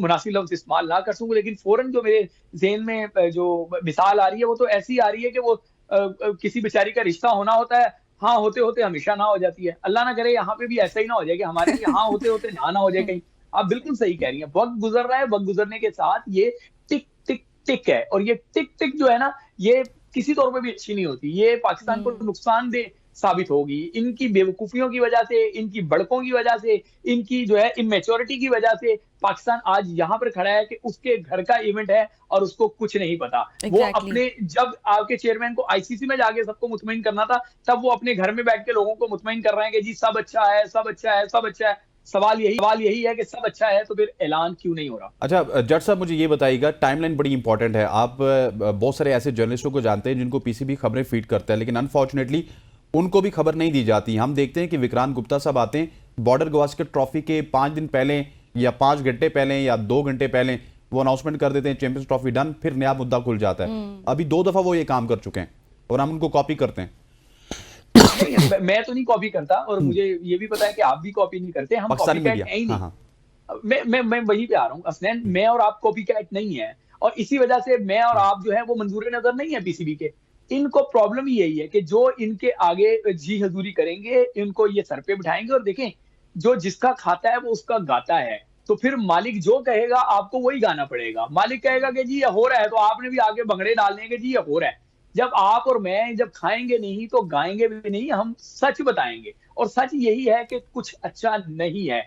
मुनासिब लफ्ज इस्तेमाल ना कर सकूं, लेकिन फौरन जो मेरे ज़हन में जो मिसाल आ रही है वो तो ऐसी आ रही है कि वो किसी बेचारी का रिश्ता होना होता है, हाँ होते होते हमेशा ना हो जाती है। अल्लाह ना करे यहाँ पे भी ऐसा ही ना हो जाए कि हमारे लिए हाँ होते होते ना हो जाए कहीं। आप बिल्कुल सही कह रही हैं, वक्त गुजर रहा है, वक्त गुजरने के साथ ये टिक टिक टिक है, और ये टिक टिक जो है ना, ये किसी तौर पर भी अच्छी नहीं होती। ये पाकिस्तान को नुकसानदेह साबित होगी, इनकी बेवकूफियों की वजह से, इनकी बड़कों की वजह से, इनकी जो है इमेच्योरिटी की वजह से पाकिस्तान आज यहाँ पर खड़ा है कि उसके घर का इवेंट है और उसको कुछ नहीं पता। वो अपने, जब आपके चेयरमैन को आईसीसी में जाके सबको मुतमईन करना था, तब वो अपने घर में बैठ के लोगों को मुतमईन कर रहे हैं कि जी सब अच्छा है, सब अच्छा है, सब अच्छा है। सवाल यही है कि सब अच्छा है तो फिर ऐलान क्यों नहीं हो रहा? अच्छा जट साहब, मुझे ये बताइएगा, टाइमलाइन बड़ी इंपॉर्टेंट है। आप बहुत सारे ऐसे जर्नलिस्टों को जानते हैं जिनको पीसीबी खबरें फीड करता है, लेकिन अनफॉर्चुनेटली उनको भी खबर नहीं दी जाती। हम देखते हैं कि विक्रांत गुप्ता साहब आते हैं, बॉर्डर गवास्कर ट्रॉफी के 5 दिन पहले या 5 घंटे पहले या 2 घंटे पहले वो अनाउंसमेंट कर देते हैं, चैंपियंस ट्रॉफी डन, फिर नया मुद्दा खुल जाता है। अभी 2 दफा वो ये काम कर चुके हैं और हम उनको कॉपी करते हैं। मैं तो नहीं कॉपी करता, और मुझे ये भी पता है कि आप भी कॉपी नहीं करते। हम कॉपी कैट है ही नहीं। मैं वहीं पे आ रहा हूँ असनैन, मैं और आप कॉपी कैट नहीं है, और इसी वजह से मैं और आप जो है वो मंजूर नजर नहीं है पीसीबी के। इनको प्रॉब्लम ही यही है कि जो इनके आगे जी हजूरी करेंगे, इनको ये सर पे बिठाएंगे, और देखें जो जिसका खाता है वो उसका गाता है। तो फिर मालिक जो कहेगा आपको वही गाना पड़ेगा। मालिक कहेगा कि जी ये हो रहा है, तो आपने भी आगे भंगड़े डालने के जी ये हो रहा है। जब आप और मैं जब खाएंगे नहीं तो गाएंगे भी नहीं, हम सच बताएंगे, और सच यही है कि कुछ अच्छा नहीं है।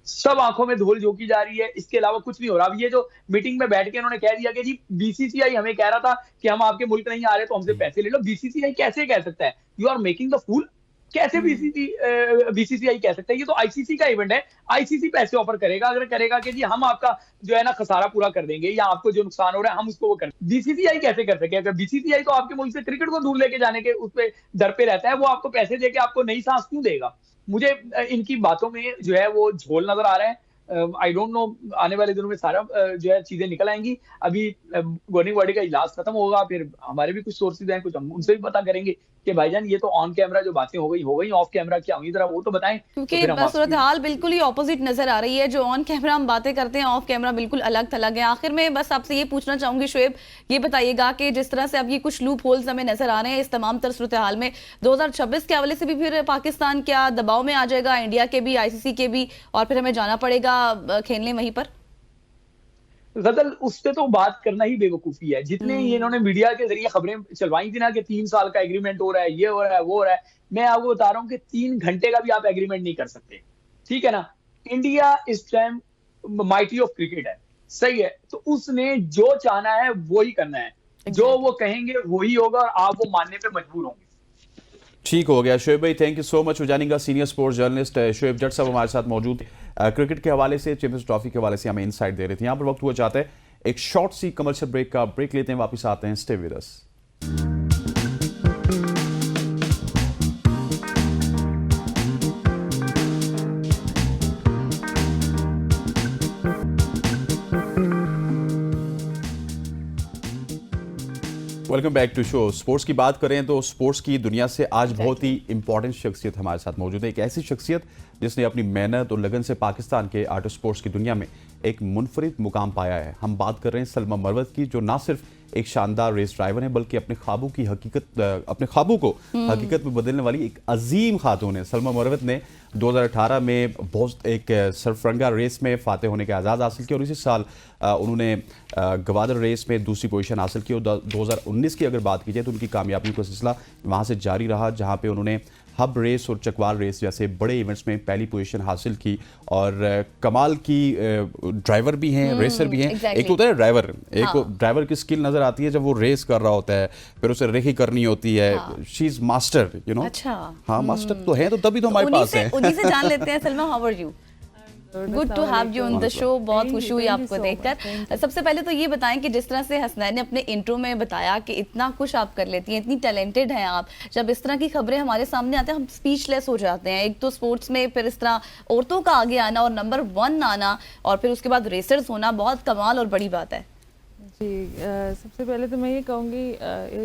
सब आंखों में धूल झोंकी जा रही है, इसके अलावा कुछ नहीं हो रहा। अब ये जो मीटिंग में बैठ के इन्होंने कह दिया कि जी बीसीसीआई हमें कह रहा था कि हम आपके मुल्क नहीं आ रहे तो हमसे पैसे ले लो। बीसीसीआई कैसे कह सकता है? You are making the fool. कैसे बीसीसीआई कह सकता है? ये तो आईसीसी का इवेंट है, आईसीसी पैसे ऑफर करेगा। अगर करेगा कि जी हम आपका जो है ना खसारा पूरा कर देंगे, या आपको जो नुकसान हो रहा है हम उसको वो कर, बीसीसीआई कैसे कर सके? अगर बीसीसीआई तो आपके मुल्क से क्रिकेट को दूर लेके जाने के उस पे डर पे रहता है, वो आपको पैसे देके आपको नई सांस क्यों देगा? मुझे इनकी बातों में जो है वो झोल नजर आ रहा है। आई डोंट नो आने वाले दिनों में सारा जो है चीजें निकल आएंगी। अभी गवर्निंग बॉडी का इजलास खत्म होगा, फिर हमारे भी कुछ सोर्सेज हैं, कुछ हम उनसे भी पता करेंगे कि भाईजान ये तो ऑन कैमरा जो बातें हो गई, ऑफ कैमरा क्या हुई, जरा वो तो बताएं। क्योंकि तो फिर हम सूरत हाल बिल्कुल ही ऑपोजिट नजर आ रही है। जो ऑन कैमरा हम बातें करते हैं, ऑफ कैमरा बिल्कुल अलग थलग है। आखिर में बस आपसे ये पूछना चाहूंगी शोएब, ये बताइएगा कि जिस तरह से अब ये कुछ लूप होल्स हमें नजर आ रहे हैं इस तमाम तर सूरत हाल में, 2026 के हवाले से भी फिर पाकिस्तान क्या दबाव में आ जाएगा, इंडिया के भी, आईसीसी के भी, और फिर हमें जाना पड़ेगा खेलने वहीं पर? गजल उस पे तो बात करना ही बेवकूफी है। जितने ये इन्होंने मीडिया के जरिए खबरें चलवाई थी ना कि 3 साल का एग्रीमेंट हो रहा है, ये हो रहा है, वो हो रहा है, मैं आपको बता रहा हूँ कि 3 घंटे का भी आप एग्रीमेंट नहीं कर सकते, ठीक है ना। इंडिया इस टाइम माइटी ऑफ क्रिकेट है, सही है, तो उसने जो चाहना है वो ही करना है, जो वो कहेंगे वही होगा और आप वो मानने पे मजबूर होंगे। ठीक हो गया शोएब भाई, thank you so much for joining us. Senior sports journalist Shoaib Jatt साहब हमारे साथ मौजूद क्रिकेट के हवाले से, चैंपियंस ट्रॉफी के हवाले से हमें इनसाइट दे रहे थे। यहाँ पर वक्त हुआ चाहता है एक शॉर्ट सी कमर्शियल ब्रेक का, ब्रेक लेते हैं, वापस आते हैं, stay with us. Welcome back to show. Sports की बात करें तो स्पोर्ट्स की दुनिया से आज बहुत ही इंपॉर्टेंट शख्सियत हमारे साथ मौजूद है। एक ऐसी शख्सियत जिसने अपनी मेहनत और लगन से पाकिस्तान के आर्ट स्पोर्ट्स की दुनिया में एक मुनफरिद मुकाम पाया है। हम बात कर रहे हैं सलमा मरवत की, जो ना सिर्फ एक शानदार रेस ड्राइवर है बल्कि अपने ख्वाबों को हकीकत में बदलने वाली एक अजीम खातून है। सलमा मरवत ने 2018 में बहुत एक सरफरंगा रेस में फाते होने का एजाज़ हासिल किया और इसी साल उन्होंने गवादर रेस में दूसरी पोजीशन हासिल की। और 2019 की अगर बात की जाए तो उनकी कामयाबी का सिलसिला वहाँ से जारी रहा, जहाँ पे उन्होंने हब रेस और चकवाल रेस जैसे बड़े इवेंट्स में पहली पोजीशन हासिल की। और कमाल की ड्राइवर भी हैं, रेसर भी हैं। एक तो होता है ड्राइवर, एक ड्राइवर की स्किल नजर आती है जब वो रेस कर रहा होता है, फिर उसे रेखी करनी होती है। She is master, you know. अच्छा, हाँ, मास्टर तो है, तो तभी तो हमारे पास है। उन्हीं से जान लेते हैं। Salma, how are you? Good to have you on the show. बहुत खुशी हुई आपको देखकर। सबसे पहले तो ये बताएं कि जिस तरह से हसनैन ने अपने इंट्रो में बताया कि इतना कुछ आप कर लेती हैं, इतनी टैलेंटेड हैं आप, जब इस तरह की खबरें हमारे सामने आते हैं हम स्पीचलेस हो जाते हैं। एक तो स्पोर्ट्स में फिर इस तरह औरतों का आगे आना और नंबर 1 आना, और फिर उसके बाद रेसर्स होना, बहुत कमाल और बड़ी बात है। जी, सबसे पहले तो मैं ये कहूँगी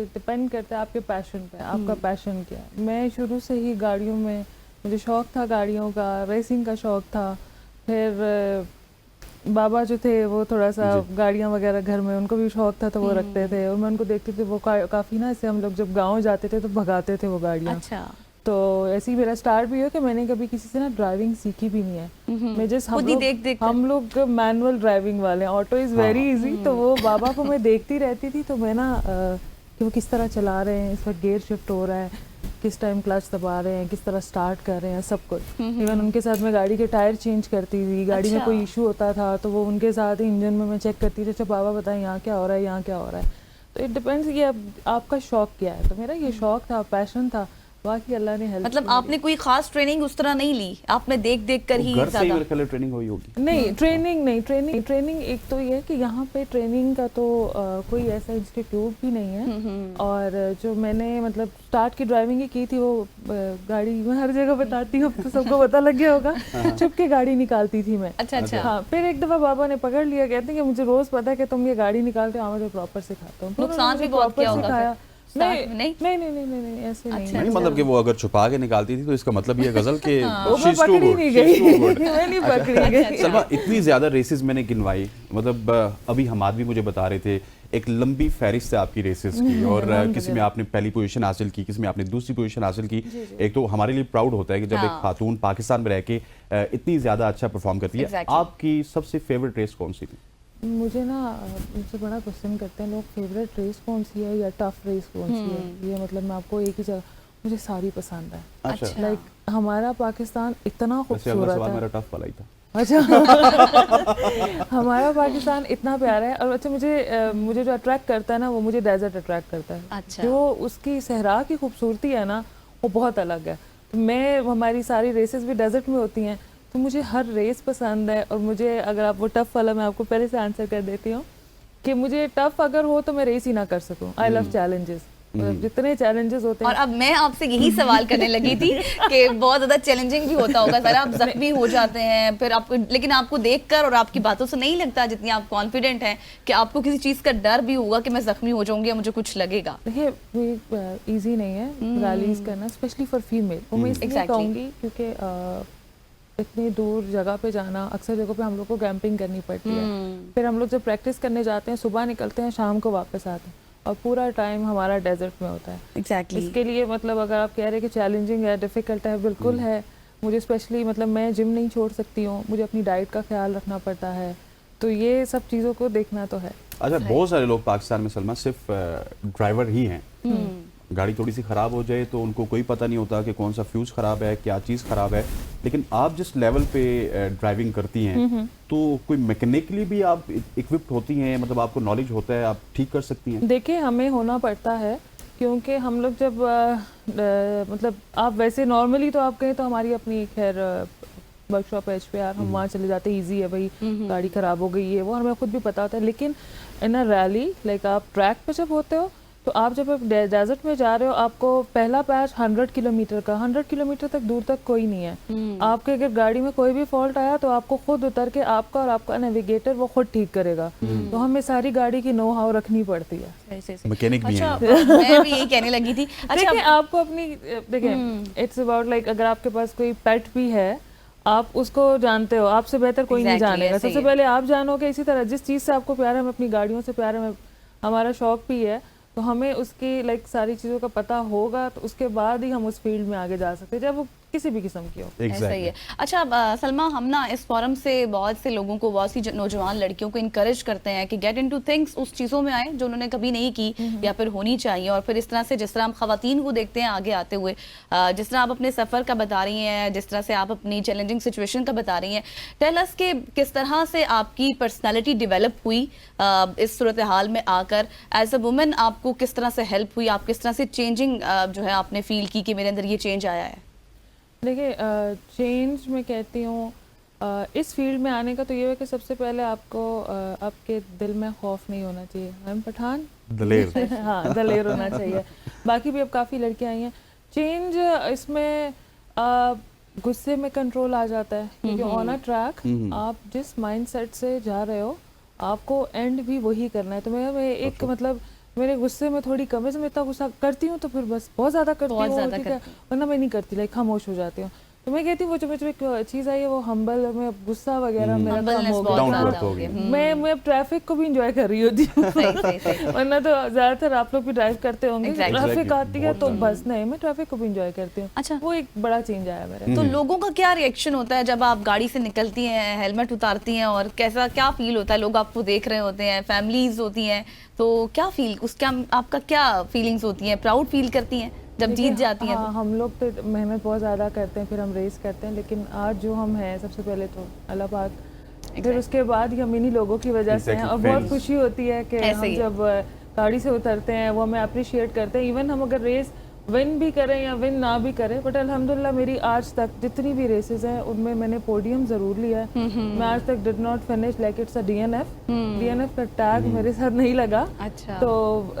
डिपेंड करता है आपके पैशन पे, आपका पैशन क्या है। मैं शुरू से ही गाड़ियों में, मुझे शौक़ था गाड़ियों का, रेसिंग का शौक़ था। फिर बाबा जो थे वो थोड़ा सा गाड़ियाँ वगैरह घर में उनको भी शौक़ था तो वो रखते थे, और मैं उनको देखती थी वो काफ़ी ना, ऐसे हम लोग जब गांव जाते थे तो भगाते थे वो गाड़ियाँ। अच्छा। तो ऐसे ही मेरा स्टार्ट भी हुआ कि मैंने कभी किसी से ना ड्राइविंग सीखी भी नहीं है। मैं जस्ट हम लोग मैनुअल ड्राइविंग वाले, ऑटो इज़ वेरी इजी, तो वो बाबा को मैं देखती रहती थी। तो मैं ना कि वो किस तरह चला रहे हैं, इस वक्त गियर शिफ्ट हो रहा है, किस टाइम क्लच दबा रहे हैं, किस तरह स्टार्ट कर रहे हैं, सब कुछ। इवन उनके साथ मैं गाड़ी के टायर चेंज करती थी, गाड़ी में कोई इशू होता था तो वो उनके साथ ही इंजन में मैं चेक करती थी। अच्छा बाबा बताएं यहाँ क्या हो रहा है, यहाँ क्या हो रहा है। तो इट डिपेंड्स कि आपका शौक क्या है। तो मेरा ये शौक था, पैशन था, बाकी अल्लाह ने हेल्प। मतलब आपने कोई खास ट्रेनिंग उस तरह नहीं ली, आपने देख कर ही ज़्यादा ट्रेनिंग हुई होगी? नहीं, ट्रेनिंग एक तो ये है कि यहाँ पे ट्रेनिंग का तो कोई ऐसा इंस्टीट्यूट भी नहीं है। और जो मैंने मतलब स्टार्ट की ड्राइविंग ही की थी, वो गाड़ी मैं हर जगह बताती हूँ, तो सबको पता लग गया होगा, छुप के गाड़ी निकालती थी मैं। अच्छा। हाँ, फिर एक दफा बाबा ने पकड़ लिया, कहते हैं कि मुझे रोज पता है कि तुम ये गाड़ी निकालते हो, मैं प्रॉपर सिखाता हूँ। नुकसान भी बहुत किया होगा। नहीं ऐसे नहीं। मतलब कि वो अगर छुपा के निकालती थी तो इसका मतलब ये गजल के पकड़ी नहीं गई, मैं नहीं पकड़ी गई। सलमा, इतनी ज्यादा रेसेस मैंने गिनवाई, मतलब अभी हमाद भी मुझे बता रहे थे एक लंबी फहरिस्त है आपकी रेसेस की, और किसी में आपने पहली पोजीशन हासिल की, किसी में आपने दूसरी पोजीशन हासिल की। एक तो हमारे लिए प्राउड होता है कि जब एक खातून पाकिस्तान में रह के इतनी ज्यादा अच्छा परफॉर्म करती है। आपकी सबसे फेवरेट रेस कौन सी थी? मुझे ना मुझसे बड़ा क्वेश्चन करते हैं लोग, फेवरेट रेस कौन सी है या टफ रेस कौन सी है। ये मतलब मैं आपको एक ही जगह, मुझे सारी पसंद है। अच्छा। लाइक हमारा पाकिस्तान इतना खूबसूरत है। मेरा टफ वाला ही था। अच्छा। हमारा पाकिस्तान इतना प्यारा है। और अच्छा, मुझे जो अट्रैक्ट करता है ना, वो मुझे डेजर्ट अट्रैक्ट करता है। अच्छा। जो उसकी सहरा की खूबसूरती है ना, वो बहुत अलग है। हमारी सारी रेसेस भी डेजर्ट में होती हैं, तो मुझे हर रेस पसंद है। और मुझे अगर आप वो टफ़ वाला, मैं आपको पहले से आंसर कर देती हूँ कि मुझे टफ़ अगर हो तो मैं रेस ही ना कर सकूँ। I love challenges. मतलब जितने चैलेंजेस होते और हैं। अब मैं आपसे यही सवाल करने लगी थी कि बहुत ज्यादा चैलेंजिंग भी होता होगा सर, आप जख्मी हो जाते हैं फिर आपको, लेकिन आपको देखकर और आपकी बातों से नहीं लगता जितनी आप कॉन्फिडेंट हैं कि आपको किसी चीज का डर भी होगा कि मैं जख्मी हो जाऊंगी या मुझे कुछ लगेगा। देखिए ये इजी नहीं है रैलीज करना, स्पेशली फॉर फीमेल। वो मैं इसलिए Exactly. कहूँगी क्योंकि इतनी दूर जगह पे जाना, अक्सर जगहों पे हम लोग को कैंपिंग करनी पड़ती है। फिर हम लोग जब प्रैक्टिस करने जाते हैं, सुबह निकलते हैं, शाम को वापस आते हैं, और पूरा टाइम हमारा डेजर्ट में होता है। एग्जैक्टली इसके लिए मतलब अगर आप कह रहे हैं कि चैलेंजिंग है, डिफ़िकल्ट है, बिल्कुल है। मुझे स्पेशली मतलब मैं जिम नहीं छोड़ सकती हूँ, मुझे अपनी डाइट का ख्याल रखना पड़ता है, तो ये सब चीज़ों को देखना तो है। अच्छा, बहुत सारे लोग पाकिस्तान में सलमा सिर्फ ड्राइवर ही हैं। गाड़ी थोड़ी सी ख़राब हो जाए तो उनको कोई पता नहीं होता कि कौन सा फ्यूज़ ख़राब है, क्या चीज़ ख़राब है। लेकिन आप जिस लेवल पे ड्राइविंग करती हैं तो कोई मैकेनिकली भी आप इक्विप्ड होती हैं, मतलब आपको नॉलेज होता है, आप ठीक कर सकती हैं? देखिए हमें होना पड़ता है क्योंकि हम लोग जब मतलब आप वैसे नॉर्मली तो आप कहें तो हमारी अपनी खैर वर्कशॉप है HPR, हम वहाँ चले जाते हैं, ईजी है भाई, गाड़ी ख़राब हो गई है वो हमें खुद भी पता होता है। लेकिन इन अ रैली लाइक आप ट्रैक पे जब होते हो तो आप जब डेजर्ट में जा रहे हो, आपको पहला पैच 100 किलोमीटर का, 100 किलोमीटर तक दूर तक कोई नहीं है। आपके अगर गाड़ी में कोई भी फॉल्ट आया तो आपको खुद उतर के आपका और आपका नेविगेटर वो खुद ठीक करेगा। तो हमें सारी गाड़ी की नो हाउ रखनी पड़ती है। मैकेनिक भी अच्छा, हैं। मैं भी यही कहने लगी थी। अच्छा, देखिए आपको अपनी देखिए इट्स अबाउट लाइक अगर आपके पास कोई पेट भी है, आप उसको जानते हो, आपसे बेहतर कोई नहीं Exactly, जानेगा। ऐसे ही सबसे है। पहले आप जानोगे। इसी तरह जिस चीज़ से आपको प्यार है, हमें अपनी गाड़ियों से प्यार है, हमारा शौक भी है, तो हमें उसकी लाइक सारी चीज़ों का पता होगा, तो उसके बाद ही हम उस फील्ड में आगे जा सकते हैं, चाहे वो किसी भी किस्म की हो। ऐसा ही है। अच्छा सलमा, हम ना इस फोरम से बहुत से लोगों को, बहुत सी नौजवान लड़कियों को इनकरेज करते हैं कि गेट इनटू थिंग्स, उस चीज़ों में आए जो उन्होंने कभी नहीं की या फिर होनी चाहिए। और फिर इस तरह से जिस तरह हम खवातीन को देखते हैं आगे आते हुए, जिस तरह आप अपने सफ़र का बता रही हैं, जिस तरह से आप अपनी चैलेंजिंग सिचुएशन का बता रही हैं, टेल अस के किस तरह से आपकी पर्सनैलिटी डेवलप हुई इस सूरत हाल में आकर, एज अ वुमेन आपको किस तरह से हेल्प हुई, आप किस तरह से चेंजिंग जो है आपने फील की कि मेरे अंदर ये चेंज आया है? देखिए चेंज मैं कहती हूँ इस फील्ड में आने का तो ये है कि सबसे पहले आपको आपके दिल में खौफ नहीं होना चाहिए। हम पठान दलेर। हाँ, दलेर होना चाहिए। बाकी भी अब काफ़ी लड़कियां आई हैं। चेंज इसमें गुस्से में कंट्रोल आ जाता है, क्योंकि ऑन अ ट्रैक आप जिस माइंडसेट से जा रहे हो आपको एंड भी वही करना है। तो मैं एक मतलब मेरे गुस्से में थोड़ी कम है, मैं इतना गुस्सा करती हूँ तो फिर बस बहुत ज़्यादा करती हूँ, ठीक है, वरना मैं नहीं करती, लाइक खामोश हो जाती हूँ। तो मैं कहती हूँ वो जो एक चीज़ आई है वो हम्बल में, गुस्सा वगैरह मेरा कम हो गया। मैं अब ट्रैफिक को भी इंजॉय कर रही होती हूँ। वरना तो ज़्यादातर आप लोग भी ड्राइव करते होंगे, ट्रैफिक आती है तो बस नहीं, मैं ट्रैफिक को भी इंजॉय करती हूँ। अच्छा, वो एक बड़ा चेंज आया मेरे। तो लोगों का क्या रिएक्शन होता है जब आप गाड़ी से निकलती हैं, हेलमेट उतारती हैं, और कैसा क्या फील होता है? लोग आपको देख रहे होते हैं, फैमिलीज होती हैं, तो क्या फील, उसका आपका क्या फीलिंग्स होती हैं? प्राउड फील करती हैं जब जीत जाती हैं? हाँ, हम लोग तो मेहनत बहुत ज़्यादा करते हैं, फिर हम रेस करते हैं, लेकिन आज जो हम हैं सबसे पहले तो अल्लाह पाक, फिर उसके बाद ही हम इन्हीं लोगों की वजह से हैं। और बहुत खुशी होती है कि हम जब गाड़ी से उतरते हैं वो हमें अप्रिशिएट करते हैं। इवन हम अगर रेस विन भी करें या विन ना भी करें, बट अल्हम्दुलिल्लाह मेरी आज तक जितनी भी रेसेस हैं उनमें मैंने पोडियम ज़रूर लिया है। मैं आज तक did not finish like it's a DNF का टैग मेरे साथ नहीं लगा। अच्छा। तो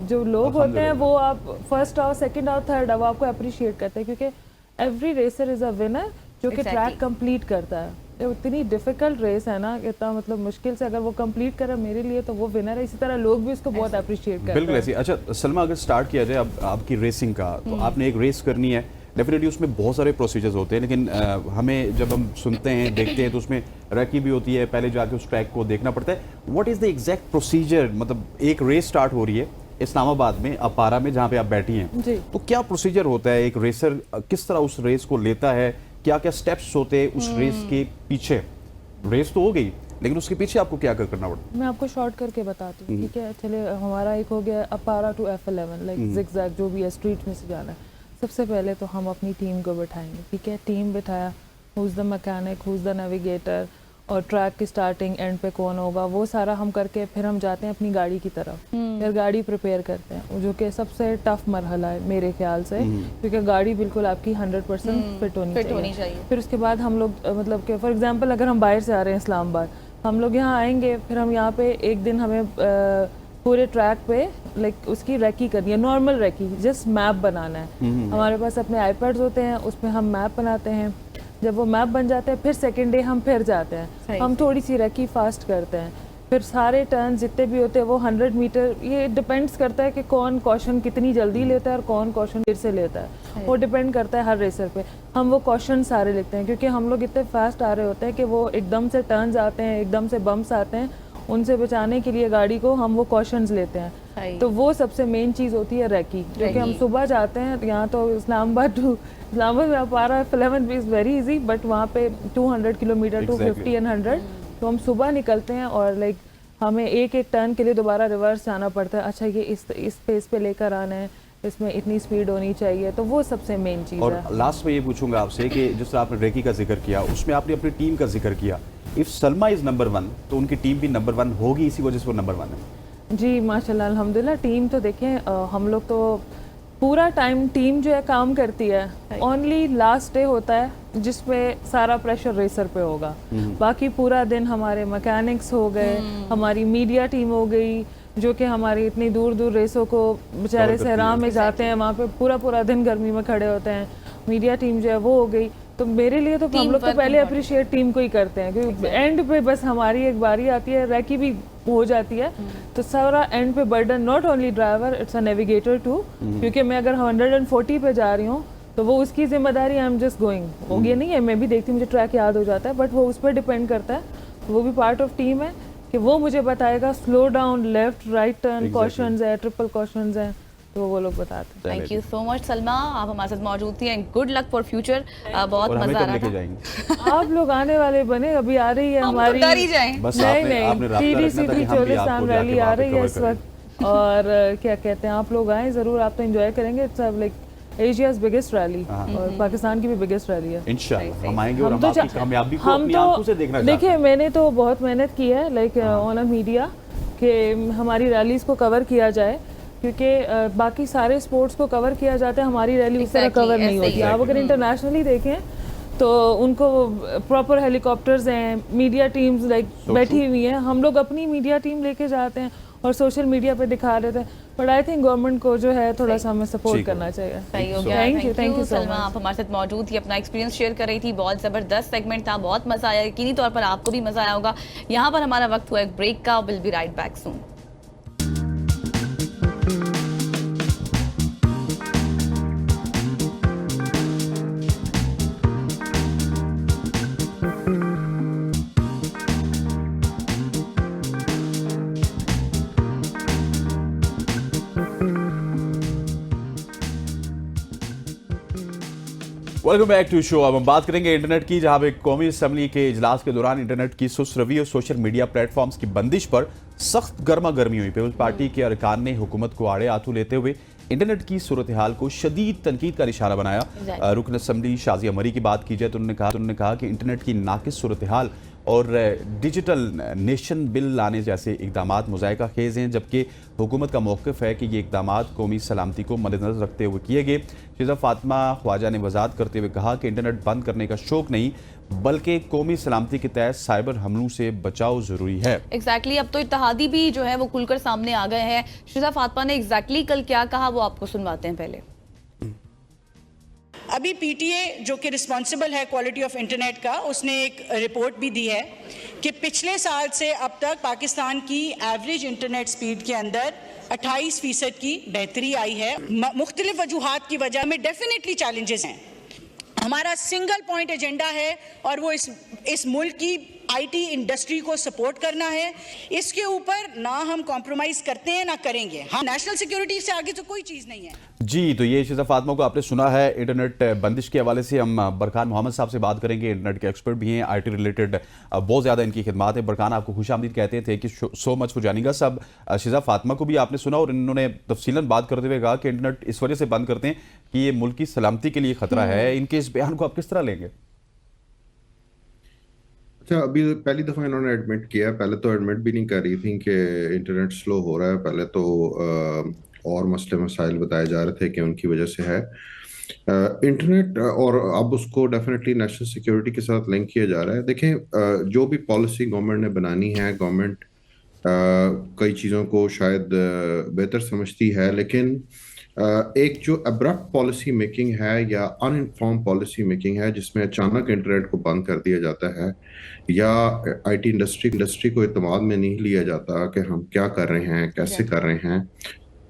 जो लोग होते हैं वो आप फर्स्ट आओ, सेकंड आओ, थर्ड आओ, आपको अप्रिशिएट करते हैं, क्योंकि every racer is a winner जो कि ट्रैक कंप्लीट करता है। ये उतनी डिफिकल्ट रेस है ना, इतना मतलब मुश्किल से अगर वो कंप्लीट करे मेरे लिए तो वो विनर है। इसी तरह लोग भी उसको बहुत अप्रिशिएट करते हैं। बिल्कुल ऐसी। अच्छा सलमा, अगर स्टार्ट किया जाए अब आपकी रेसिंग का, तो आपने एक रेस करनी है, डेफिनेटली उसमें बहुत सारे प्रोसीजर्स होते हैं, लेकिन हमें जब हम सुनते हैं, देखते हैं, तो उसमें रैकी भी होती है, पहले जाके उस ट्रैक को देखना पड़ता है। What is the exact procedure? मतलब एक रेस स्टार्ट हो रही है इस्लामाबाद में, अपारा में, जहाँ पे आप बैठी हैं, तो क्या प्रोसीजर होता है? एक रेसर किस तरह उस रेस को लेता है? क्या क्या स्टेप्स होते हैं उस रेस के पीछे? रेस तो हो गई, लेकिन उसके पीछे आपको क्या करना पड़ता? मैं आपको शॉर्ट करके बताती हूँ, ठीक है? चले, हमारा एक हो गया अपारा टू F11, लाइक जिगजैग जो भी है, स्ट्रीट में से जाना है। सबसे पहले तो हम अपनी टीम को बिठाएंगे, ठीक है? टीम बिठाया, who is the mechanic, who is the navigator, और ट्रैक की स्टार्टिंग एंड पे कौन होगा, वो सारा हम करके फिर हम जाते हैं अपनी गाड़ी की तरफ। फिर गाड़ी प्रिपेयर करते हैं, जो कि सबसे टफ मरहला है मेरे ख्याल से, क्योंकि गाड़ी बिल्कुल आपकी 100% फिट होनी चाहिए। फिर उसके बाद हम लोग मतलब कि फॉर एग्जांपल अगर हम बाहर से आ रहे हैं इस्लामाबाद, हम लोग यहाँ आएंगे, फिर हम यहाँ पे एक दिन हमें पूरे ट्रैक पे लाइक उसकी रेकी करनी है, नॉर्मल रेकी, जस्ट मैप बनाना है। हमारे पास अपने आईपैड्स होते हैं, उसमें हम मैप बनाते हैं। जब वो मैप बन जाते हैं फिर सेकेंड डे हम फिर जाते हैं, हम थोड़ी सी रेकी फास्ट करते हैं, फिर सारे टर्न जितने भी होते हैं वो 100 मीटर, ये डिपेंड्स करता है कि कौन कॉशन कितनी जल्दी लेता है और कौन कॉशन देर से लेता है, वो डिपेंड करता है हर रेसर पे। हम वो कॉशन सारे लिखते हैं क्योंकि हम लोग इतने फास्ट आ रहे होते हैं कि वो एकदम से टर्न्स आते हैं, एकदम से बम्प्स आते हैं, उनसे बचाने के लिए गाड़ी को हम वो कॉशंस लेते हैं। तो वो सबसे मेन चीज़ होती है रेकी, क्योंकि हम सुबह जाते हैं यहाँ तो इस्लामाबाद टू इस्लामाबाद में आप आ रहा है 11 इज़ वेरी इजी, बट वहाँ पे 200 किलोमीटर 250 एंड 100, तो हम सुबह निकलते हैं और लाइक हमें एक एक टर्न के लिए दोबारा रिवर्स जाना पड़ता है। अच्छा ये इस पेस पे लेकर आना है, इसमें इतनी स्पीड होनी चाहिए, तो वो सबसे मेन चीज़ है। और लास्ट में ये पूछूंगा आपसे कि जिस तरह आपने रेकी का जिक्र किया, उसमें आपने अपनी टीम का जिक्र किया। इफ सलमा इज नंबर 1 तो उनकी टीम भी नंबर 1 होगी, इसी वजह से वो नंबर 1 है। जी माशाल्लाह अल्हम्दुलिल्लाह। टीम तो देखें हम लोग तो पूरा टाइम टीम जो है काम करती है, ओनली लास्ट डे होता है जिसमें सारा प्रेशर रेसर पे होगा, बाकी पूरा दिन हमारे मैकेनिक्स हो गए, हमारी मीडिया टीम हो गई जो कि हमारी इतनी दूर दूर रेसों को बेचारे सहरा में जाते हैं, वहाँ पे पूरा पूरा दिन गर्मी में खड़े होते हैं, मीडिया टीम जो है वो हो गई। तो मेरे लिए तो हम लोग तो पहले अप्रिशिएट टीम को ही करते हैं क्योंकि एंड पे बस हमारी एक बारी आती है, रेकी भी हो जाती है, तो सारा एंड पे burden not only driver, it's a navigator too, क्योंकि मैं अगर 140 पे जा रही हूँ तो वो उसकी जिम्मेदारी, आई एम जस्ट गोइंग, वो ये नहीं है मैं भी देखती हूँ मुझे ट्रैक याद हो जाता है, बट वो उस पर डिपेंड करता है, वो भी पार्ट ऑफ टीम है कि वो मुझे बताएगा slow down, left right turn, cautions है, ट्रिपल कॉशंस है, तो वो लोग बताते हैं। Thank you so much Salma, आप हमारे साथ मौजूद थी and good luck for future. बहुत मजा आ रहा था। आप लोग आने वाले बने, अभी आ रही है हमारी, नहीं TDCT चोलिस्तान रैली आ रही है इस वक्त, और क्या कहते हैं आप लोग आए जरूर, आप तो एंजॉय करेंगे। It's like Asia's biggest rally और पाकिस्तान की भी बिगेस्ट रैली है। इंशाल्लाह हम आएंगे और हम आपकी कामयाबी को अपनी आंखों से देखना चाहते हैं। देखिए मैंने तो बहुत मेहनत की है लाइक ऑन अ मीडिया कि हमारी रैलीज को कवर किया जाए, क्योंकि बाकी सारे स्पोर्ट्स को कवर किया जाता है, हमारी रैली उस तरह कवर नहीं होती। आप अगर इंटरनेशनली देखें तो उनको प्रॉपर हेलीकॉप्टर्स हैं, मीडिया टीम्स लाइक बैठी हुई हैं, हम लोग अपनी मीडिया टीम लेके जाते हैं और सोशल मीडिया पे दिखा रहे थे, बट आई थिंक गवर्नमेंट को जो है थोड़ा सा हमें सपोर्ट करना चाहिए। सही हो गया। थैंक यू सलमा, आप हमारे साथ मौजूद थी, अपना एक्सपीरियंस शेयर कर रही थी, बहुत ज़बरदस्त सेगमेंट था, बहुत मज़ा आया, यकीनी तौर पर आपको भी मज़ा आया होगा। यहाँ पर हमारा वक्त हुआ एक ब्रेक का, will be right back soon. Welcome back to show. अब हम बात करेंगे इंटरनेट की, जहां पे कौमी असम्बली के इजलास के दौरान इंटरनेट की सुस्त रवि और सोशल मीडिया प्लेटफॉर्म्स की बंदिश पर सख्त गर्मा गर्मी हुई। पीपल्स पार्टी के अरकान ने हुकूमत को आड़े हाथों लेते हुए इंटरनेट की सूरत हाल को शदीद तनकीद का निशाना बनाया। रुकन असम्बली शाजिया मरी की बात की जाए तो उन्होंने कहा कि इंटरनेट की नाकिस सूरत हाल और डिजिटल नेशन बिल लाने जैसे इकदाम मुज़ायका खेज़ हैं, जबकि हुकूमत का मौक़िफ़ है कि ये इकदाम कौमी सलामती को मद्देनज़र रखते हुए किए गए। शिज़ा फ़ातिमा ख्वाजा ने वज़ाहत करते हुए कहा कि इंटरनेट बंद करने का शौक़ नहीं बल्कि कौमी सलामती के तहत साइबर हमलों से बचाव ज़रूरी है। एग्जैक्टली अब तो इत्तेहादी भी जो है वो खुलकर सामने आ गए हैं। शिज़ा फ़ातिमा ने एग्जैक्टली कल क्या कहा वो आपको सुनवाते हैं पहले। अभी पीटीए जो कि रिस्पॉन्सिबल है क्वालिटी ऑफ इंटरनेट का, उसने एक रिपोर्ट भी दी है कि पिछले साल से अब तक पाकिस्तान की एवरेज इंटरनेट स्पीड के अंदर 28% की बेहतरी आई है। मुख्तलिफ वजूहात की वजह में डेफिनेटली चैलेंजेस हैं। हमारा सिंगल पॉइंट एजेंडा है और वो इस मुल्क की आईटी इंडस्ट्री को सपोर्ट करना है। इसके ऊपर ना हम कॉम्प्रोमाइज करते हैं ना करेंगे। हाँ, नेशनल सिक्योरिटी से आगे तो कोई चीज़ नहीं है। जी, तो ये शिज़ा फ़ातिमा को आपने सुना है। इंटरनेट बंदिश के हवाले से हम बरकान मोहम्मद साहब से बात करेंगे, इंटरनेट के एक्सपर्ट भी हैं, आईटी रिलेटेड बहुत ज़्यादा इनकी खिदमात है। बरकान आपको खुशामदीद कहते थे कि सो मच फॉर जॉइनिंग अस। अब शिज़ा फ़ातिमा को भी आपने सुना और इन्होंने तफसीलन बात करते हुए कहा कि इंटरनेट इस वजह से बंद करते हैं कि ये मुल्क की सलामती के लिए खतरा है। इनके इस बयान को आप किस तरह लेंगे? अच्छा, अभी पहली दफ़ा इन्होंने एडमिट किया, पहले तो एडमिट भी नहीं कर रही थी कि इंटरनेट स्लो हो रहा है। पहले तो और मसले मसाइल बताए जा रहे थे कि उनकी वजह से है इंटरनेट, और अब उसको डेफिनेटली नेशनल सिक्योरिटी के साथ लिंक किया जा रहा है। देखें, जो भी पॉलिसी गवर्नमेंट ने बनानी है, गवर्नमेंट कई चीज़ों को शायद बेहतर समझती है, लेकिन एक जो अब्रप्ट पॉलिसी मेकिंग है या अनइन्फॉर्म पॉलिसी मेकिंग है, जिसमें अचानक इंटरनेट को बंद कर दिया जाता है या आईटी इंडस्ट्री को इत्मीनान में नहीं लिया जाता कि हम क्या कर रहे हैं, कैसे कर रहे हैं,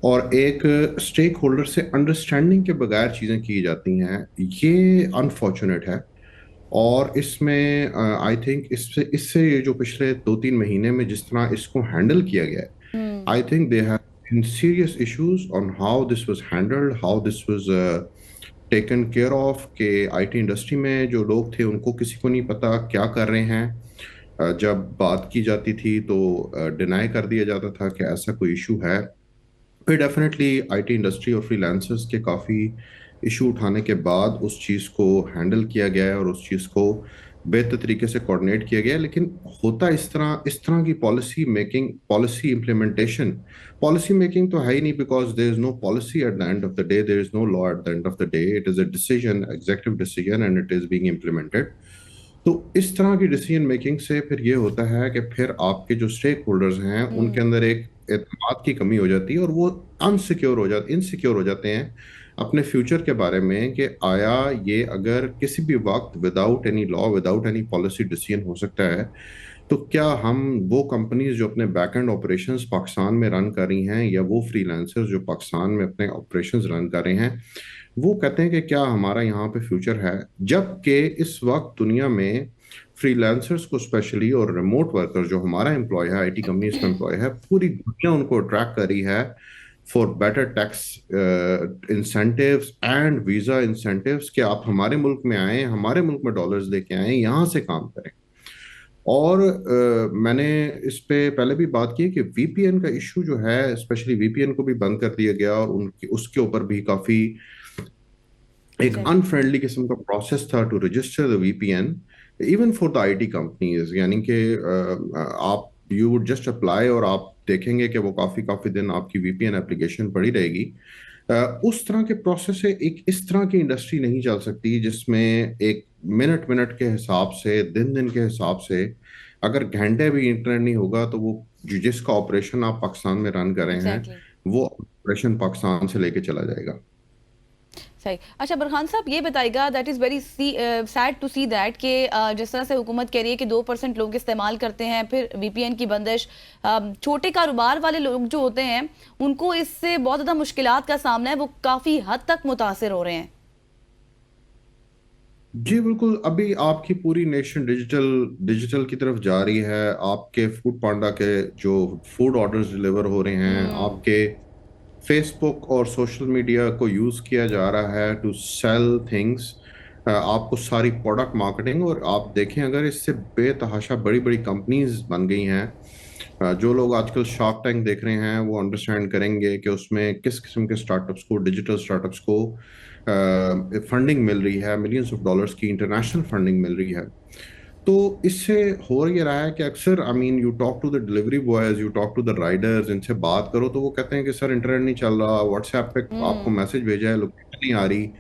और एक स्टेक होल्डर से अंडरस्टैंडिंग के बगैर चीज़ें की जाती हैं, ये अनफॉर्चुनेट है। और इसमें आई थिंक इससे ये जो पिछले 2-3 महीने में जिस तरह इसको हैंडल किया गया है, I think they have been serious issues on how this was handled, how this was taken care of, के आईटी इंडस्ट्री में जो लोग थे उनको किसी को नहीं पता क्या कर रहे हैं। जब बात की जाती थी तो डिनाई कर दिया जाता था कि ऐसा कोई इशू है। फिर डेफिनेटली आईटी इंडस्ट्री और फ्रीलांसर्स के काफ़ी इशू उठाने के बाद उस चीज़ को हैंडल किया गया है और उस चीज़ को बेहतर तरीके से कोऑर्डिनेट किया गया है। लेकिन होता इस तरह की policy making, policy implementation, policy making तो है ही नहीं, because there is no policy at the end of the day, there is no law at the end of the day, it is a decision, executive decision, and it is being implemented. तो इस तरह की decision making से फिर ये होता है कि फिर आपके जो स्टेक होल्डर्स हैं उनके अंदर एक एतमाद की कमी हो जाती है और वो इनसिक्योर हो जाते हैं अपने फ्यूचर के बारे में कि आया ये अगर किसी भी वक्त without any law, without any policy decision हो सकता है, तो क्या हम वो कंपनीज जो अपने बैक एंड ऑपरेशंस पाकिस्तान में रन कर रही हैं या वो फ्रीलांसर्स जो पाकिस्तान में अपने ऑपरेशंस रन कर रहे हैं, वो कहते हैं कि क्या हमारा यहाँ पे फ्यूचर है। जबकि इस वक्त दुनिया में फ्रीलांसर्स को स्पेशली और रिमोट वर्कर जो हमारा एम्प्लॉय है, आईटी कंपनीज का एम्प्लॉय है, पूरी दुनिया उनको अट्रैक्ट कर रही है for better tax incentives and visa incentives, कि आप हमारे मुल्क में आए, हमारे मुल्क में डॉलर्स लेके आए, यहाँ से काम करें। और मैंने इस पे पहले भी बात की कि वीपीएन का इशू जो है, स्पेशली वीपीएन को भी बंद कर दिया गया और उसके ऊपर भी काफी एक अनफ्रेंडली किस्म का प्रोसेस था to register the VPN even for the IT companies, यानी कि आप यू वुड जस्ट अप्लाई और आप देखेंगे कि वो काफी दिन आपकी वीपीएन एप्लीकेशन पड़ी रहेगी। उस तरह के प्रोसेस से एक इस तरह की इंडस्ट्री नहीं चल सकती जिसमें एक मिनट के हिसाब से, दिन के हिसाब से, अगर घंटे भी इंटरनेट नहीं होगा तो वो जिसका ऑपरेशन आप पाकिस्तान में रन कर रहे हैं वो ऑपरेशन पाकिस्तान से लेके चला जाएगा। सही। अच्छा बरखान साहब ये बताइएगा, that is very sad to see that कि जिस तरह से हुकूमत कह रही है कि 2% लोग इस्तेमाल करते हैं, फिर वीपीएन की बंदिश, छोटे कारोबार वाले लोग जो होते हैं उनको इससे बहुत ज़्यादा मुश्किलात का सामना है, वो काफ़ी हद तक मुतासिर हो रहे हैं। जी बिल्कुल, अभी आपकी पूरी नेशन डिजिटल की तरफ जा रही है। आपके फूड पांडा के जो फूड ऑर्डर्स डिलीवर हो रहे हैं, आपके फेसबुक और सोशल मीडिया को यूज़ किया जा रहा है टू सेल थिंग्स, आपको सारी प्रोडक्ट मार्केटिंग, और आप देखें अगर इससे बेतहाशा बड़ी बड़ी कंपनीज बन गई हैं। जो लोग आजकल शार्क टैंक देख रहे हैं वो अंडरस्टैंड करेंगे कि उसमें किस किस्म के स्टार्टअप्स को, डिजिटल स्टार्टअप्स को फंडिंग मिल रही है, मिलियंस ऑफ डॉलर्स की इंटरनेशनल फंडिंग मिल रही है। तो इससे हो ये रहा है कि अक्सर you talk to the delivery boys, you talk to the riders, इनसे बात करो तो वो कहते हैं कि सर इंटरनेट नहीं चल रहा, व्हाट्सएप पे आपको मैसेज भेजा है, लोकेशन नहीं आ रही,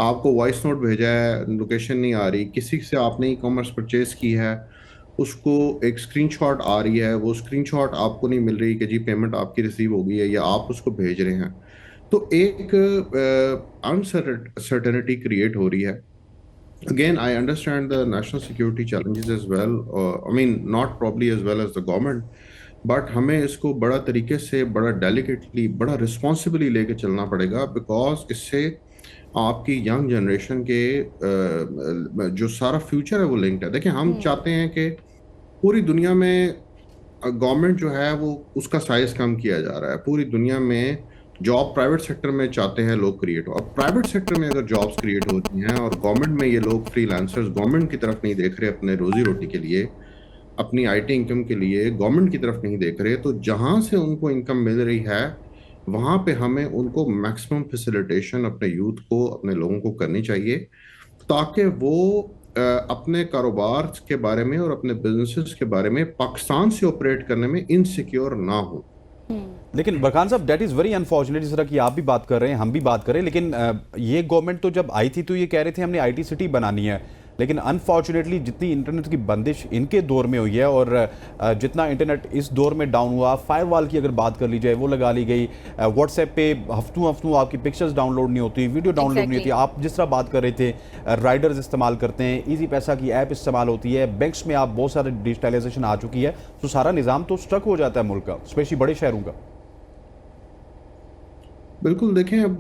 आपको वॉइस नोट भेजा है, लोकेशन नहीं आ रही, किसी से आपने ई कॉमर्स परचेज की है उसको एक स्क्रीनशॉट आ रही है, वो स्क्रीनशॉट आपको नहीं मिल रही कि जी पेमेंट आपकी रिसीव हो गई है या आप उसको भेज रहे हैं। तो एक अनसर्टेनिटी क्रिएट हो रही है। Again, I understand the national security challenges as well. Not probably as well as the government, but हमें इसको बड़ा तरीके से, बड़ा डेलिकेटली, बड़ा रिस्पॉन्सिबली लेके चलना पड़ेगा, बिकॉज इससे आपकी यंग जनरेशन के जो सारा फ्यूचर है वो लिंक्ड है। देखिए, हम चाहते हैं कि पूरी दुनिया में गवर्नमेंट जो है वो उसका साइज कम किया जा रहा है। पूरी दुनिया में जॉब प्राइवेट सेक्टर में चाहते हैं लोग क्रिएट हो। अब प्राइवेट सेक्टर में अगर जॉब्स क्रिएट होती हैं और गवर्नमेंट में ये लोग फ्रीलांसर्स गवर्नमेंट की तरफ नहीं देख रहे अपने रोजी रोटी के लिए, अपनी आईटी इनकम के लिए गवर्नमेंट की तरफ नहीं देख रहे, तो जहां से उनको इनकम मिल रही है वहां पे हमें उनको मैक्सिमम फैसिलिटेशन अपने यूथ को, अपने लोगों को करनी चाहिए, ताकि वो अपने कारोबार के बारे में और अपने बिजनेसेस के बारे में पाकिस्तान से ऑपरेट करने में इनसिक्योर ना हो। लेकिन बरखान साहब, दैट इज़ वेरी अनफॉर्चुनेट, जिस तरह की आप भी बात कर रहे हैं, हम भी बात कर रहे हैं, लेकिन ये गवर्नमेंट तो जब आई थी तो ये कह रहे थे हमने आईटी सिटी बनानी है, लेकिन अनफॉर्चुनेटली जितनी इंटरनेट की बंदिश इनके दौर में हुई है और जितना इंटरनेट इस दौर में डाउन हुआ, फायरवॉल की अगर बात कर ली जाए वो लगा ली गई, व्हाट्सएप पे हफ्तों आपकी पिक्चर्स डाउनलोड नहीं होती, वीडियो डाउनलोड नहीं होती। आप जिस तरह बात कर रहे थे, राइडर्स इस्तेमाल करते हैं, ईजी पैसा की ऐप इस्तेमाल होती है, बैंक्स में आप बहुत सारे डिजिटलाइजेशन आ चुकी है, तो सारा निज़ाम तो स्ट्रक हो जाता है मुल्क का, स्पेशली बड़े शहरों का। बिल्कुल, देखें अब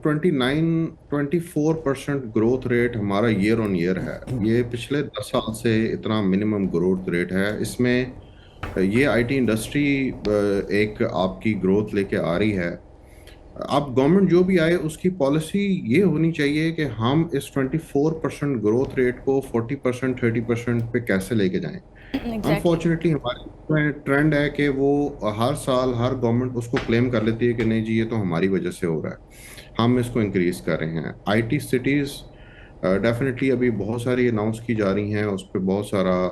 24% ग्रोथ रेट हमारा ईयर ऑन ईयर है। ये पिछले 10 साल से इतना मिनिमम ग्रोथ रेट है। इसमें ये आईटी इंडस्ट्री एक आपकी ग्रोथ लेके आ रही है। अब गवर्नमेंट जो भी आए उसकी पॉलिसी ये होनी चाहिए कि हम इस 24% ग्रोथ रेट को 40% 30% पे कैसे लेके जाएं। अनफॉर्चुनेटली हमारे ट्रेंड है कि वो हर साल हर गवर्नमेंट उसको क्लेम कर लेती है कि नहीं जी ये तो हमारी वजह से हो रहा है, हम इसको इंक्रीज कर रहे हैं। आईटी सिटीज डेफिनेटली अभी बहुत सारी अनाउंस की जा रही हैं, उस पर बहुत सारा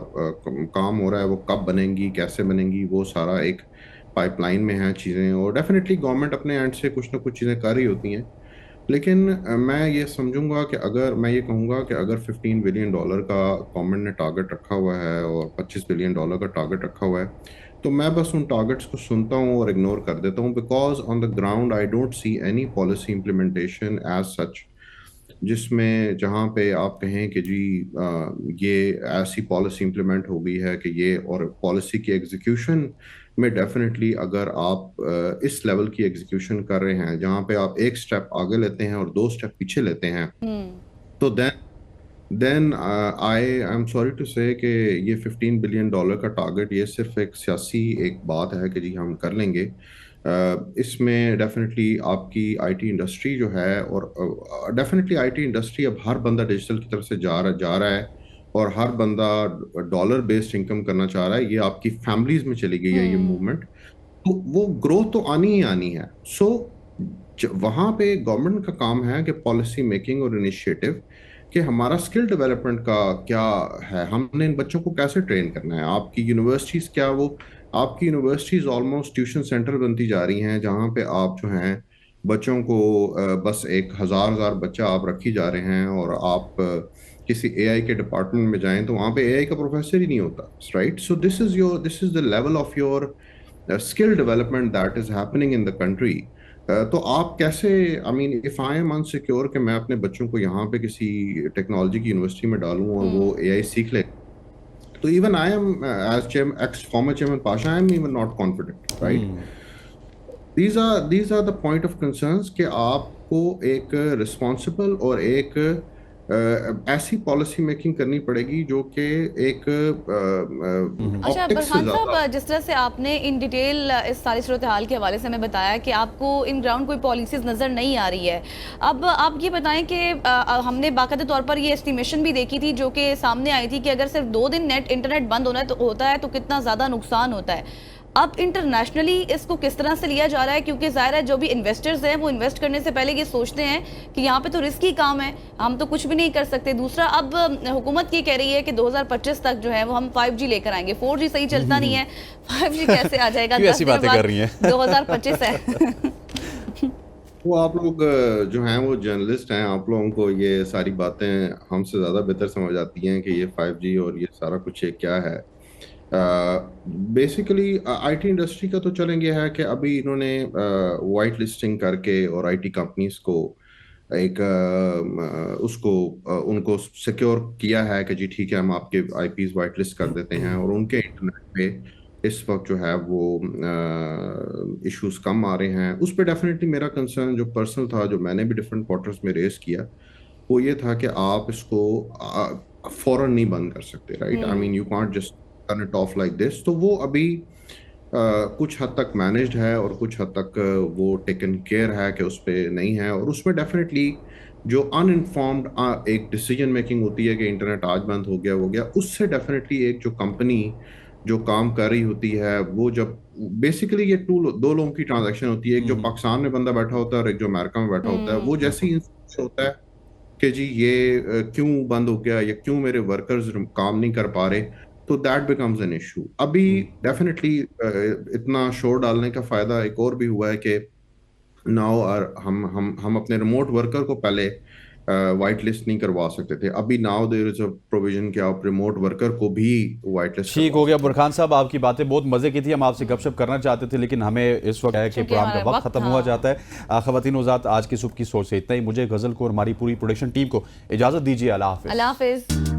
काम हो रहा है। वो कब बनेंगी, कैसे बनेंगी, वो सारा एक पाइपलाइन में है चीज़ें, और डेफिनेटली गवर्नमेंट अपने एंड से कुछ ना कुछ चीज़ें कर रही होती हैं। लेकिन मैं ये समझूंगा कि अगर मैं ये कहूँगा कि अगर $15 बिलियन का गवर्नमेंट ने टारगेट रखा हुआ है और $25 बिलियन का टारगेट रखा हुआ है, तो मैं बस उन टारगेट्स को सुनता हूँ और इग्नोर कर देता हूँ, because on the ground I don't see any policy implementation as such जिसमें जहाँ पे आप कहें कि जी ये ऐसी पॉलिसी इम्प्लीमेंट हो गई है कि ये, और पॉलिसी की एग्जीक्यूशन में डेफिनेटली अगर आप इस लेवल की एग्जीक्यूशन कर रहे हैं जहाँ पे आप एक स्टेप आगे लेते हैं और 2 स्टेप पीछे लेते हैं, तो then I am sorry to say कि ये $15 बिलियन का टारगेट ये सिर्फ एक सियासी एक बात है कि जी हम कर लेंगे। इसमें डेफिनेटली आपकी आईटी इंडस्ट्री जो है, और डेफिनेटली आईटी इंडस्ट्री अब हर बंदा डिजिटल की तरफ से जा रहा है और हर बंदा डॉलर बेस्ड इनकम करना चाह रहा है। ये आपकी फैमिलीज में चली गई है ये मूवमेंट, तो वो ग्रोथ तो आनी ही आनी है। सो वहाँ पे गवर्नमेंट का काम है कि पॉलिसी मेकिंग और इनिशिएटिव कि हमारा स्किल डेवलपमेंट का क्या है, हमने इन बच्चों को कैसे ट्रेन करना है। आपकी यूनिवर्सिटीज़ क्या, वो आपकी यूनिवर्सिटीज़ ऑलमोस्ट ट्यूशन सेंटर बनती जा रही हैं जहाँ पे आप जो हैं बच्चों को बस एक हजार बच्चा आप रखी जा रहे हैं, और आप किसी एआई के डिपार्टमेंट में जाएं तो वहाँ पे एआई का प्रोफेसर ही नहीं होता, right. So this is the level of your skill development that is happening in the country. तो आप कैसे, I mean if I am unsecure कि मैं अपने बच्चों को यहाँ पे किसी टेक्नोलॉजी की यूनिवर्सिटी में डालूं और वो एआई सीख ले, तो even I am as former chairman Pasha, I am even not confident, right? These are the point of concerns कि आपको एक responsible और एक ऐसी पॉलिसी मेकिंग करनी पड़ेगी जो कि एक अच्छा बरहान साहब, जिस तरह से आपने इन डिटेल इस सारी सूरत हाल के हवाले से हमें बताया कि आपको इन ग्राउंड कोई पॉलिसीज नज़र नहीं आ रही है, अब आप ये बताएं कि हमने बाकायदा तौर पर ये एस्टिमेशन भी देखी थी जो कि सामने आई थी कि अगर सिर्फ 2 दिन इंटरनेट बंद होता है तो कितना ज़्यादा नुकसान होता है। अब इंटरनेशनली इसको किस तरह से लिया जा रहा है, क्योंकि ज़ाहिर है जो भी इन्वेस्टर्स हैं वो इन्वेस्ट करने से पहले ये सोचते हैं कि यहाँ पे तो रिस्की काम है, हम तो कुछ भी नहीं कर सकते। दूसरा, अब हुकूमत ये कह रही है कि 2025 तक जो है वो हम 5G लेकर आएंगे। 4G सही चलता नहीं है, 5G कैसे आ जाएगा? 10 दिन बाद 2025 है। वो आप लोग जो हैं वो जर्नलिस्ट हैं, आप लोगों को ये सारी बातें हमसे ज़्यादा बेहतर समझ आती हैं कि ये 5G और ये सारा कुछ ये क्या है। बेसिकली आईटी इंडस्ट्री का तो चलेंगे है कि अभी इन्होंने वाइट लिस्टिंग करके और आईटी कंपनीज को एक उनको सिक्योर किया है कि जी ठीक है हम आपके आईपीज वाइट लिस्ट कर देते हैं, और उनके इंटरनेट पे इस वक्त जो है वो इश्यूज कम आ रहे हैं। उस पर डेफिनेटली मेरा कंसर्न जो पर्सनल था, जो मैंने भी डिफरेंट क्वार्टर्स में रेस किया, वो ये था कि आप इसको फौरन नहीं बंद कर सकते, right. I mean you can't just turn it of like this. तो वो अभी कुछ हद तक मैनेज्ड है और कुछ हद तक वो टेकन केयर है कि उस पर नहीं है। और उसमें डेफिनेटली जो अनइन्फॉर्म्ड एक डिसीजन मेकिंग होती है कि इंटरनेट आज बंद हो गया, उससे डेफिनेटली एक जो कंपनी जो काम कर रही होती है, वो जब बेसिकली ये 2 लोगों की ट्रांजैक्शन होती है, एक जो पाकिस्तान में बंदा बैठा होता है और एक जो अमेरिका में बैठा होता है, वो जैसे ही होता है कि जी ये क्यों बंद हो गया या क्यों मेरे वर्कर्स काम नहीं कर पा रहे, तो दैट बिकम्स एन इशू। अभी डेफिनेटली इतना शोर डालने का फायदा एक और भी हुआ है कि नाउ हम अपने रिमोट वर्कर को पहले वाइट लिस्ट नहीं करवा सकते थे। अभी now there is a provision कि आप रिमोट वर्कर को भी वाइट लिस्ट ठीक हो गया। बुरखान साहब, आपकी बातें बहुत मजे की थी, हम आपसे गपशप करना चाहते थे, लेकिन हमें इस वक्त है कि प्रोग्राम का वक्त खत्म हुआ जाता है। खवातीन उज़ात, आज की सुबह की सोच से इतना ही। मुझे गजल को और हमारी पूरी प्रोडक्शन टीम को इजाजत दीजिए। अल्लाह हाफिज। अल्लाह हाफिज।